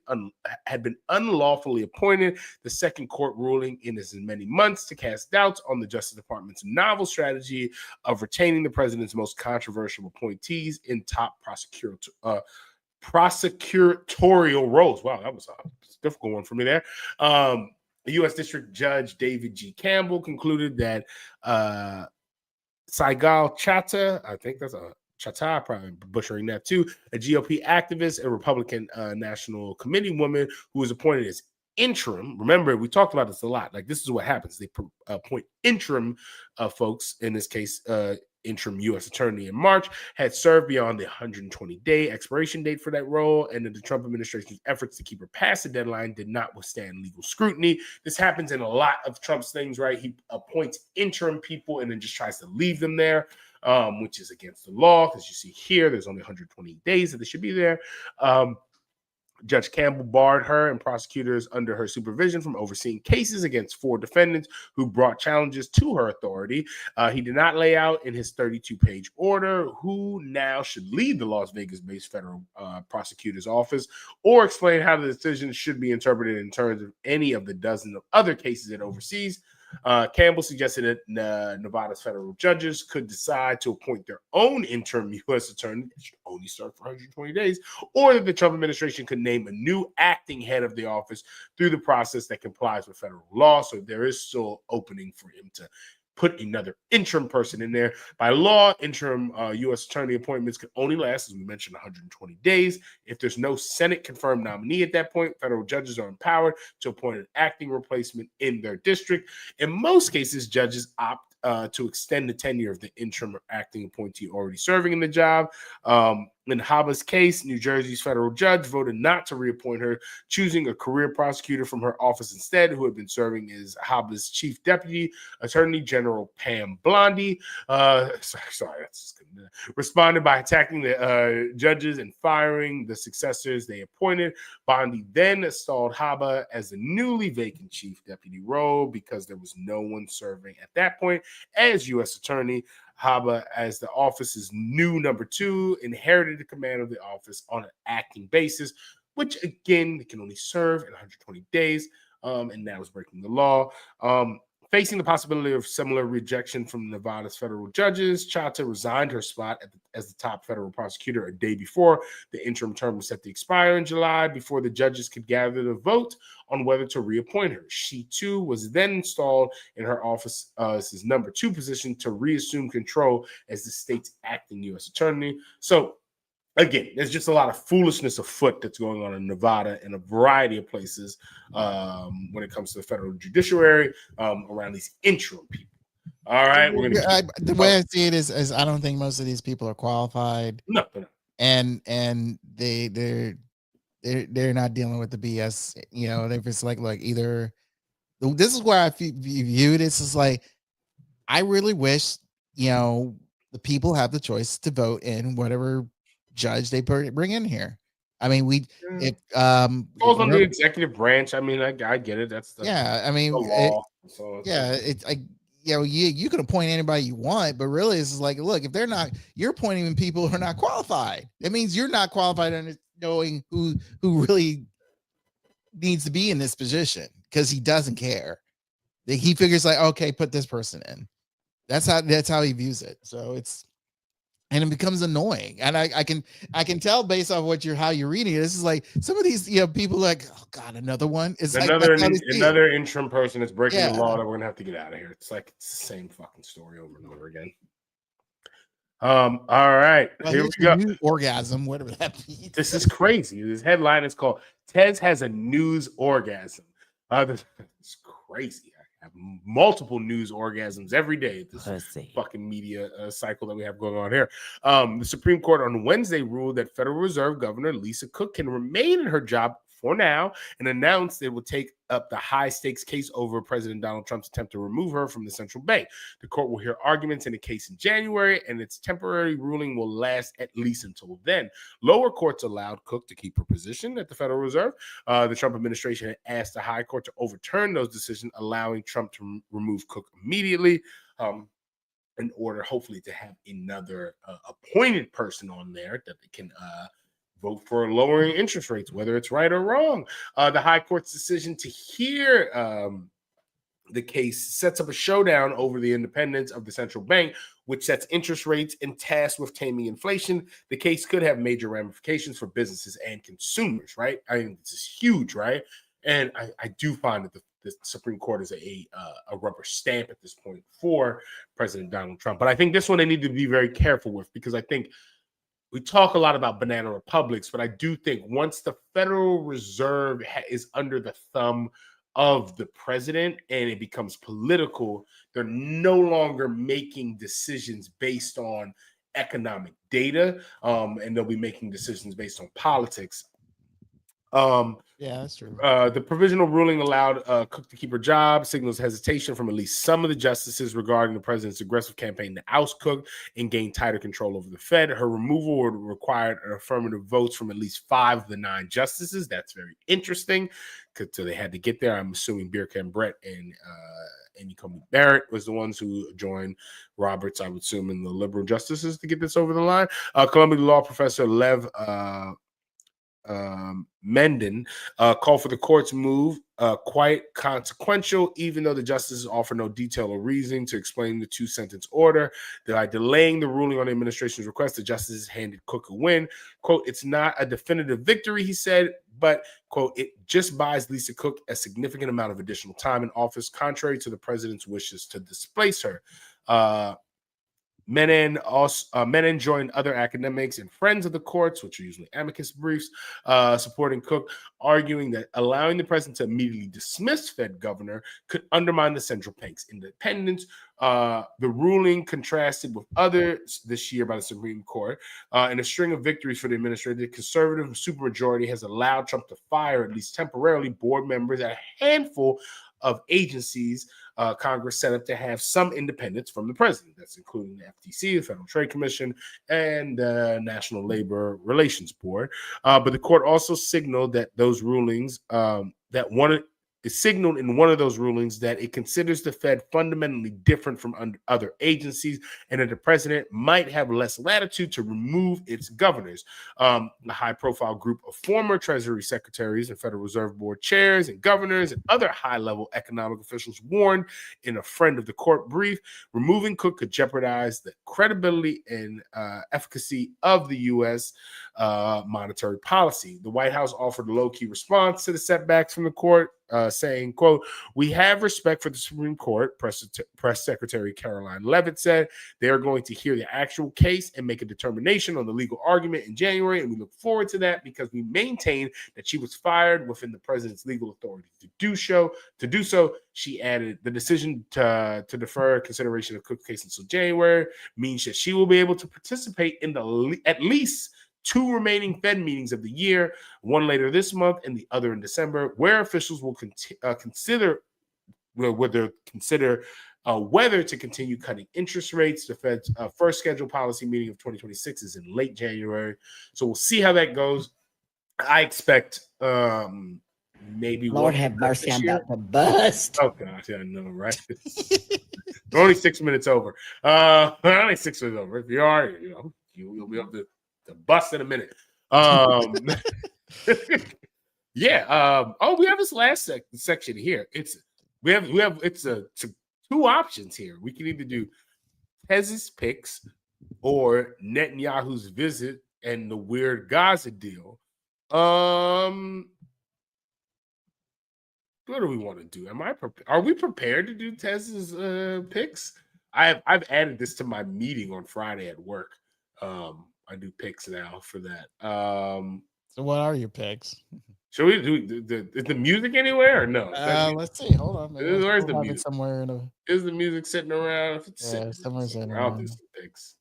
S1: had been unlawfully appointed. The second court ruling in as many months to cast doubts on the Justice Department's novel strategy of retaining the president's most controversial appointees in top prosecutorial roles. Wow, that was a difficult one for me there. U.S. District Judge David G. Campbell concluded that Saigal Chattah, I think that's a Chattah, probably butchering that too, a GOP activist and Republican National Committee woman who was appointed as interim. Remember, we talked about this a lot. Like, this is what happens. They appoint interim folks, in this case, interim U.S. attorney in March, had served beyond the 120-day expiration date for that role, and the Trump administration's efforts to keep her past the deadline did not withstand legal scrutiny. This happens in a lot of Trump's things, right? He appoints interim people and then just tries to leave them there, which is against the law, because you see here, there's only 120 days that they should be there. Judge Campbell barred her and prosecutors under her supervision from overseeing cases against 4 defendants who brought challenges to her authority. He did not lay out in his 32-page order who now should lead the Las Vegas-based federal prosecutor's office, or explain how the decision should be interpreted in terms of any of the dozen of other cases it oversees. Campbell suggested that Nevada's federal judges could decide to appoint their own interim U.S. attorney, that should only serve for 120 days, or that the Trump administration could name a new acting head of the office through the process that complies with federal law. So there is still opening for him to put another interim person in there. By law, interim U.S. attorney appointments can only last, as we mentioned, 120 days. If there's no Senate-confirmed nominee at that point, federal judges are empowered to appoint an acting replacement in their district. In most cases, judges opt to extend the tenure of the interim or acting appointee already serving in the job. In Haba's case, New Jersey's federal judge voted not to reappoint her, choosing a career prosecutor from her office instead, who had been serving as Haba's chief deputy, Attorney General Pam Bondi. Responded by attacking the judges and firing the successors they appointed. Bondi then installed Haba as the newly vacant chief deputy role because there was no one serving at that point as U.S. attorney. Haba, as the office's new number 2, inherited the command of the office on an acting basis, which again, they can only serve in 120 days, and that was breaking the law. Facing the possibility of similar rejection from Nevada's federal judges, Chata resigned her spot as the top federal prosecutor a day before the interim term was set to expire in July, before the judges could gather the vote on whether to reappoint her. She, too, was then installed in her office as his number 2 position to reassume control as the state's acting U.S. attorney. So, again, there's just a lot of foolishness afoot that's going on in Nevada and a variety of places when it comes to the federal judiciary around these interim people. All right, we're gonna
S2: the way I see it is I don't think most of these people are qualified.
S1: No.
S2: And they're not dealing with the BS. You know, if it's like either this is where I view this is like I really wish the people have the choice to vote in whatever judge they bring in here. I mean,
S1: falls under the executive branch. I mean, I get it. That's the law.
S2: You can appoint anybody you want, but really it's like, look, if they're not, you're appointing people who are not qualified. It means you're not qualified on knowing who really needs to be in this position because he doesn't care. He figures like, okay, put this person in. That's how he views it. So and it becomes annoying. And I can tell based off how you're reading it. This is like some of these people like, oh God, another one. It's
S1: another interim person that's breaking the law that we're gonna have to get out of here. It's like it's the same fucking story over and over again. All right, here we go.
S2: New orgasm, whatever that means.
S1: This is crazy. This headline is called "Tez has a news orgasm." It's crazy. Have multiple news orgasms every day at this fucking media cycle that we have going on here. The Supreme Court on Wednesday ruled that Federal Reserve Governor Lisa Cook can remain in her job for now and announced it will take up the high-stakes case over President Donald Trump's attempt to remove her from the central bank. The court will hear arguments in the case in January, and its temporary ruling will last at least until then. Lower courts allowed Cook to keep her position at the Federal Reserve. The Trump administration had asked the high court to overturn those decisions, allowing Trump to remove Cook immediately in order, hopefully, to have another appointed person on there that they can vote for lowering interest rates, whether it's right or wrong. The high court's decision to hear the case sets up a showdown over the independence of the central bank, which sets interest rates and tasked with taming inflation. The case could have major ramifications for businesses and consumers, right? I mean, this is huge, right? And I do find that the Supreme Court is a rubber stamp at this point for President Donald Trump. But I think this one they need to be very careful with, because I think we talk a lot about banana republics, but I do think once the Federal Reserve is under the thumb of the president and it becomes political, they're no longer making decisions based on economic data, and they'll be making decisions based on politics.
S2: Yeah, that's true.
S1: The provisional ruling allowed Cook to keep her job, signals hesitation from at least some of the justices regarding the president's aggressive campaign to oust Cook and gain tighter control over the Fed. Her removal would require affirmative votes from at least 5 of the 9 justices. That's very interesting, because they had to get there. I'm assuming Birkan Brett and Amy Coney Barrett was the ones who joined Roberts, I would assume, and the liberal justices to get this over the line. Columbia law professor Lev Menden called for the court's move quite consequential, even though the justices offer no detail or reasoning to explain the 2-sentence order. By delaying the ruling on the administration's request, the justices handed Cook a win. Quote, "It's not a definitive victory," he said, but, quote, "it just buys Lisa Cook a significant amount of additional time in office, contrary to the president's wishes to displace her." Menon joined other academics and friends of the courts, which are usually amicus briefs, supporting Cook, arguing that allowing the president to immediately dismiss Fed governor could undermine the central bank's independence. The ruling contrasted with others this year by the Supreme Court. In a string of victories for the administrator, the conservative supermajority has allowed Trump to fire, at least temporarily, board members at a handful of agencies Congress set up to have some independence from the president. That's including the FTC, the Federal Trade Commission, and the National Labor Relations Board. But the court also signaled that those rulings, that one it signaled in one of those rulings that it considers the Fed fundamentally different from other agencies and that the president might have less latitude to remove its governors. A high-profile group of former Treasury secretaries and Federal Reserve Board chairs and governors and other high-level economic officials warned in a friend of the court brief, removing Cook could jeopardize the credibility and efficacy of the U.S. Monetary policy. The White House offered a low-key response to the setbacks from the court, saying, quote, "We have respect for the Supreme Court," Press Secretary Caroline Leavitt said. "They are going to hear the actual case and make a determination on the legal argument in January, and we look forward to that because we maintain that she was fired within the president's legal authority to do so." She added, "The decision to defer consideration of Cook's case until January means that she will be able to participate in at least 2 remaining Fed meetings of the year, one later this month and the other in December, where officials will consider whether to continue cutting interest rates. The Fed's first scheduled policy meeting of 2026 is in late January. So we'll see how that goes. I expect maybe
S8: Lord have mercy, I'm about to bust.
S1: Oh gosh, yeah, I know, right? We're only 6 minutes over. Only 6 minutes over. If you are, you'll be able to bust in a minute. Yeah. We have this last section here. It's 2 options here. We can either do Tez's picks or Netanyahu's visit and the weird Gaza deal. What do we want to do? Are we prepared to do Tez's picks? I've added this to my meeting on Friday at work. I do picks now for that.
S2: So what are your picks?
S1: Should we do is the music anywhere or no?
S2: Let's see. Hold on.
S1: Where's the music?
S2: Somewhere
S1: Is the music sitting around? If it's
S2: somewhere sitting
S1: I'll
S2: around.
S1: do some picks.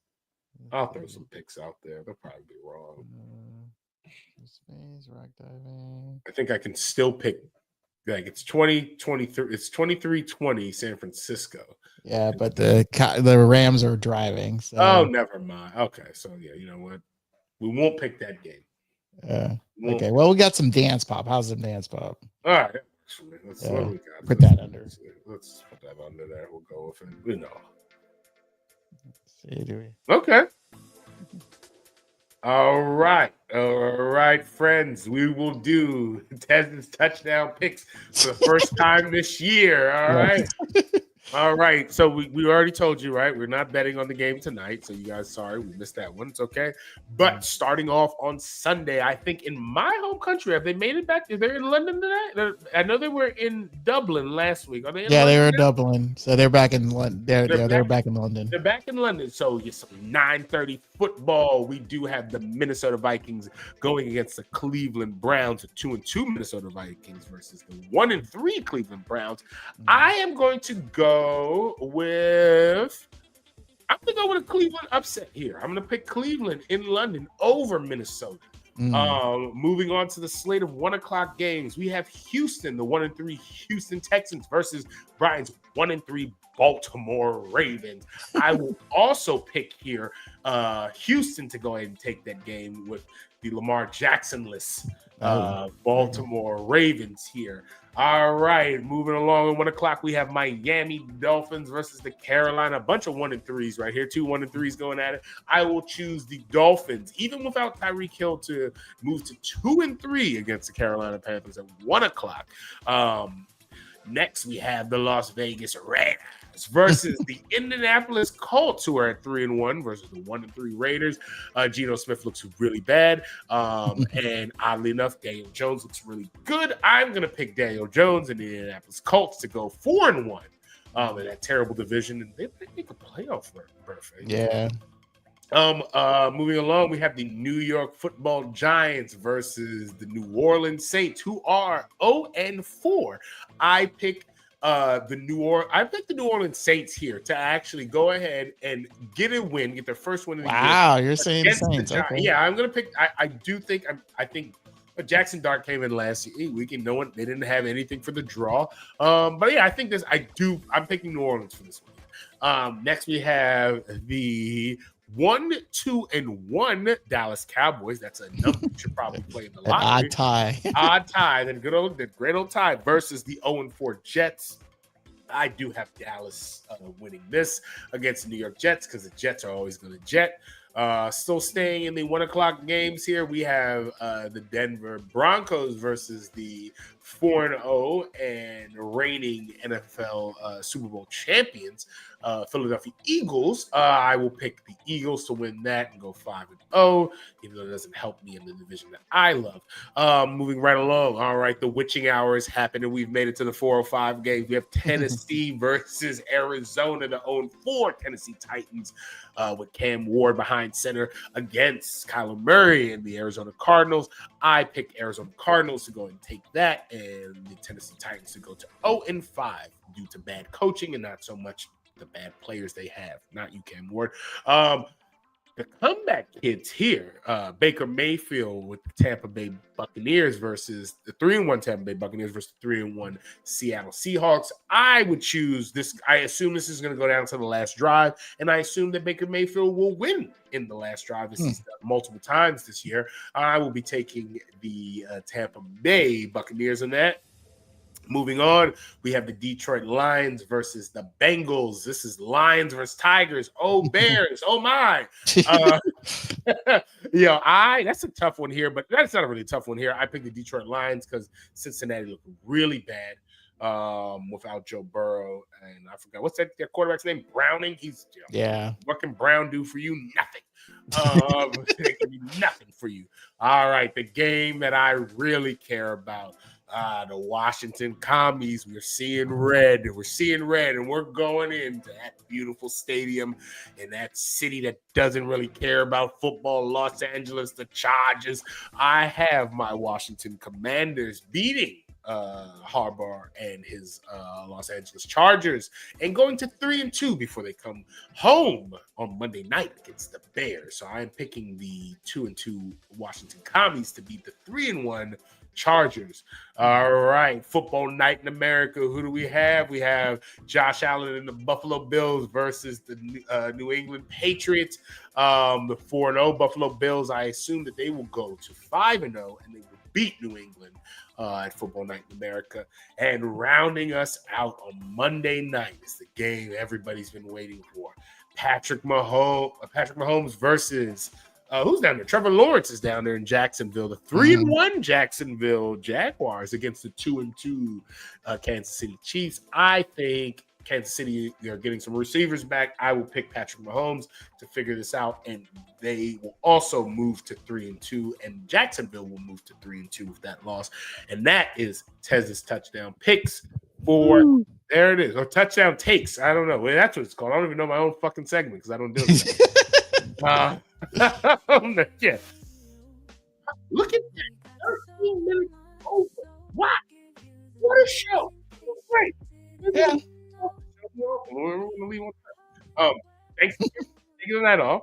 S1: I'll throw some picks out there. They'll probably be wrong.
S2: Space, rock diving.
S1: I think I can still pick. Like it's 2023. It's 23-20 San Francisco.
S2: Yeah, but the Rams are driving. So.
S1: Oh, never mind. Okay, so yeah, you know what? We won't pick that game.
S2: Okay. Well, we got some dance pop. How's some dance pop?
S1: All right. Let's what do we got?
S2: Put that under.
S1: Let's put that under there. We'll go with it. We know.
S2: Let's see, do we?
S1: Okay. All right, friends. We will do Tez's touchdown picks for the first time this year. All right. All right. So we already told you, right? We're not betting on the game tonight. So you guys, sorry, we missed that one. It's okay. But starting off on Sunday, I think in my home country, have they made it back? Is they in London tonight? I know they were in Dublin last week. Are they?
S2: They were in Dublin. So they're back in London. They're back in London.
S1: They're back in London. So yes, 9:30 football. We do have the Minnesota Vikings going against the Cleveland Browns, the 2-2 Minnesota Vikings versus the 1-3 Cleveland Browns. I am going to go with a Cleveland upset here. I'm going to pick Cleveland in London over Minnesota. Moving on to the slate of 1:00 games, we have Houston, the 1-3 Houston Texans versus Brian's 1-3 Baltimore Ravens. I will also pick here Houston to go ahead and take that game with the Lamar Jackson-less Baltimore Ravens here. All right, moving along at 1:00, we have Miami Dolphins versus the Carolina. A bunch of 1-3s right here. 2 1-3s going at it. I will choose the Dolphins, even without Tyreek Hill, to move to 2-3 against the Carolina Panthers at 1:00. Next, we have the Las Vegas Raiders versus the Indianapolis Colts, who are at 3-1 versus the 1-3 Raiders. Geno Smith looks really bad. And oddly enough, Daniel Jones looks really good. I'm going to pick Daniel Jones and the Indianapolis Colts to go 4-1 in that terrible division. And they make a playoff berth.
S2: Yeah.
S1: Moving along, we have the New York Football Giants versus the New Orleans Saints, who are 0-4. I pick the New Orleans Saints here to actually go ahead and get a win, get their first win of the year.
S2: Wow, you're saying the Saints. Okay.
S1: Yeah, I'm gonna pick. I think Jackson Dart came in last week, and they didn't have anything for the draw. But yeah, I think I'm picking New Orleans for this one. Next, we have the 1, 2, and 1 Dallas Cowboys. That's a number you should probably play in the
S2: An
S1: lottery.
S2: odd tie.
S1: Odd tie. Then the great old tie versus the 0-4 Jets. I do have Dallas winning this against the New York Jets because the Jets are always going to jet. Still staying in the 1 o'clock games here, we have the Denver Broncos versus the 4-0 and reigning NFL Super Bowl champions, Philadelphia Eagles. I will pick the Eagles to win that and go 5-0, even though it doesn't help me in the division that I love. Moving right along. All right, the witching hour has happened, and we've made it to the 4:05 games. We have Tennessee versus Arizona, the 0-4 Tennessee Titans, with Cam Ward behind center against Kyler Murray and the Arizona Cardinals. I picked Arizona Cardinals to go and take that, and the Tennessee Titans to go to 0-5 due to bad coaching and not so much the bad players they have. Not you, Cam Ward. The comeback kids here, Baker Mayfield with the Tampa Bay Buccaneers versus the 3-1 Tampa Bay Buccaneers versus the 3-1 Seattle Seahawks. I would choose this. I assume this is going to go down to the last drive, and I assume that Baker Mayfield will win in the last drive. This is multiple times this year. I will be taking the Tampa Bay Buccaneers in that. Moving on, we have the Detroit Lions versus the Bengals. This is Lions versus Tigers. Oh, Bears. Oh, my. That's a tough one here, but that's not a really tough one here. I picked the Detroit Lions because Cincinnati looked really bad without Joe Burrow. And I forgot, what's that quarterback's name? Browning. He's what can Brown do for you? Nothing. Nothing for you. All right, the game that I really care about. The Washington Commies. We're seeing red, and we're going into that beautiful stadium in that city that doesn't really care about football, Los Angeles, the Chargers. I have my Washington Commanders beating Harbaugh and his Los Angeles Chargers and going to 3-2 before they come home on Monday night against the Bears. So I am picking the 2-2 Washington Commies to beat the 3-1 Chargers. All right, football night in America. Who do we have? We have Josh Allen and the Buffalo Bills versus the New England Patriots. The 4-0 Buffalo Bills, I assume that they will go to 5-0 and they will beat New England at football night in America. And rounding us out on Monday night is the game everybody's been waiting for. Patrick Mahomes versus who's down there? Trevor Lawrence is down there in Jacksonville. The 3-1 Jacksonville Jaguars against the 2-2 Kansas City Chiefs. I think Kansas City, they're getting some receivers back. I will pick Patrick Mahomes to figure this out, and they will also move to 3-2, and Jacksonville will move to 3-2 with that loss. And that is Tez's touchdown picks for. There it is. Or touchdown takes. I don't know. Well, that's what it's called. I don't even know my own fucking segment because I don't do it. Yeah. Look at that. 13 minutes over. Wow. What a show. Great. Yeah. Thanks for taking that off.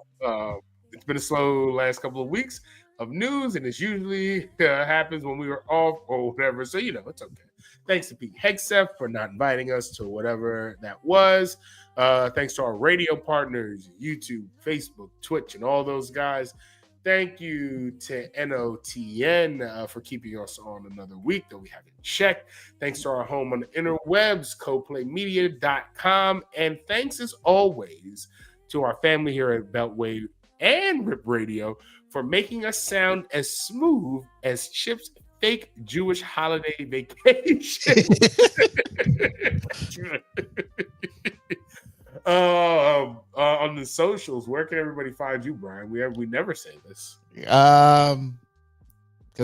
S1: It's been a slow last couple of weeks of news, and it usually happens when we were off or whatever. So, it's okay. Thanks to Pete Hegseth for not inviting us to whatever that was. Thanks to our radio partners, YouTube, Facebook, Twitch, and all those guys. Thank you to NOTN for keeping us on another week that we haven't checked. Thanks to our home on the interwebs, coplaymedia.com. And thanks, as always, to our family here at Beltway and Rip Radio for making us sound as smooth as Chip's fake Jewish holiday vacation. On the socials, where can everybody find you, Brian? We never say this.
S2: Because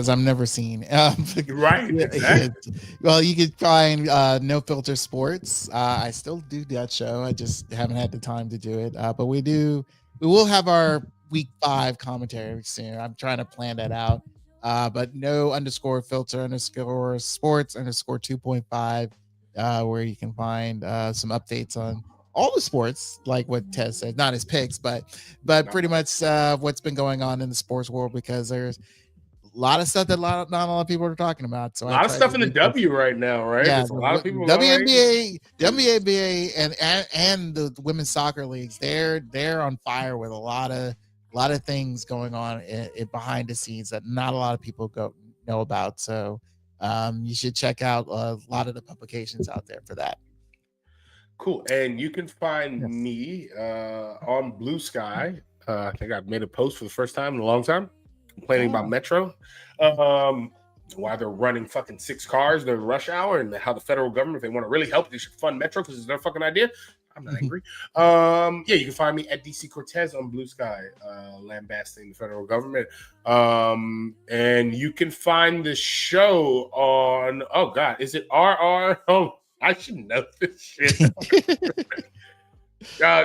S2: I'm never seen.
S1: Right. Exactly.
S2: Well, you could find No Filter Sports. I still do that show. I just haven't had the time to do it. But we will have our week 5 commentary soon. I'm trying to plan that out. But no_filter_sports_2.5, where you can find some updates on all the sports, like what Tez said, not his picks, but pretty much what's been going on in the sports world, because there's lot of stuff that not a lot of people are talking about. So
S1: a lot of stuff in the W right now, right?
S2: Yeah,
S1: There's a lot of people.
S2: WNBA, and the women's soccer leagues. They're on fire with a lot of things going on behind the scenes that not a lot of people know about. So you should check out a lot of the publications out there for that.
S1: Cool. And you can find me on Blue Sky. I think I've made a post for the first time in a long time complaining about Metro. Why they're running fucking 6 cars during rush hour, and how the federal government, if they want to really help, they should fund Metro because it's their fucking idea. I'm not angry. Yeah, you can find me at DC Cortez on Blue Sky, lambasting the federal government. And you can find the show on, oh God, is it RR? Oh, I should know this shit.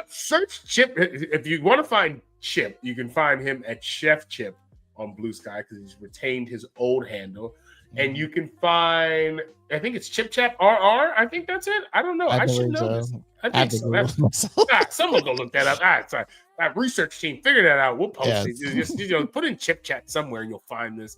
S1: Search Chip. If you want to find Chip, you can find him at Chef Chip on Blue Sky because he's retained his old handle. And you can find, I think it's ChipChat RR. I think that's it. I don't know. I should know this. I think so. Someone go look that up. All right, sorry. That research team, figure that out. We'll post it. Just put in ChipChat somewhere and you'll find this.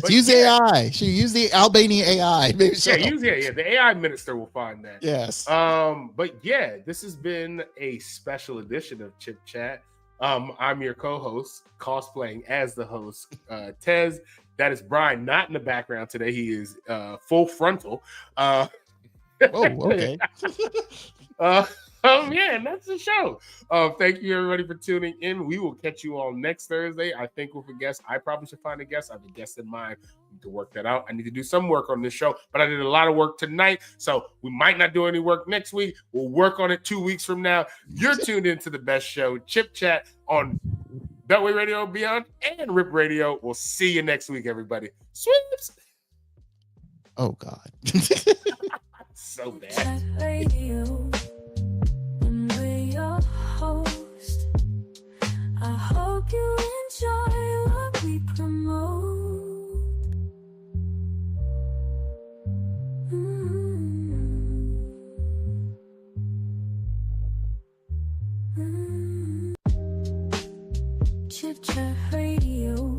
S2: Use AI. She use the Albanian AI. Maybe so.
S1: The AI minister will find that.
S2: Yes.
S1: But yeah, this has been a special edition of Chip Chat. I'm your co-host, cosplaying as the host, Tez. That is Brian, not in the background today. He is full frontal.
S2: Oh, okay.
S1: Yeah, and that's the show. Thank you everybody for tuning in. We will catch you all next Thursday. I think with a guest. I probably should find a guest. I have a guest in mind. I need to work that out. I need to do some work on this show, but I did a lot of work tonight, so we might not do any work next week. We'll work on it 2 weeks from now. You're tuned into the best show, Chip Chat, on Beltway Radio Beyond and Rip Radio. We'll see you next week, everybody. Sweeps.
S2: Oh God.
S1: So bad.
S7: I hope you enjoy what we promote. Chip Chat Radio.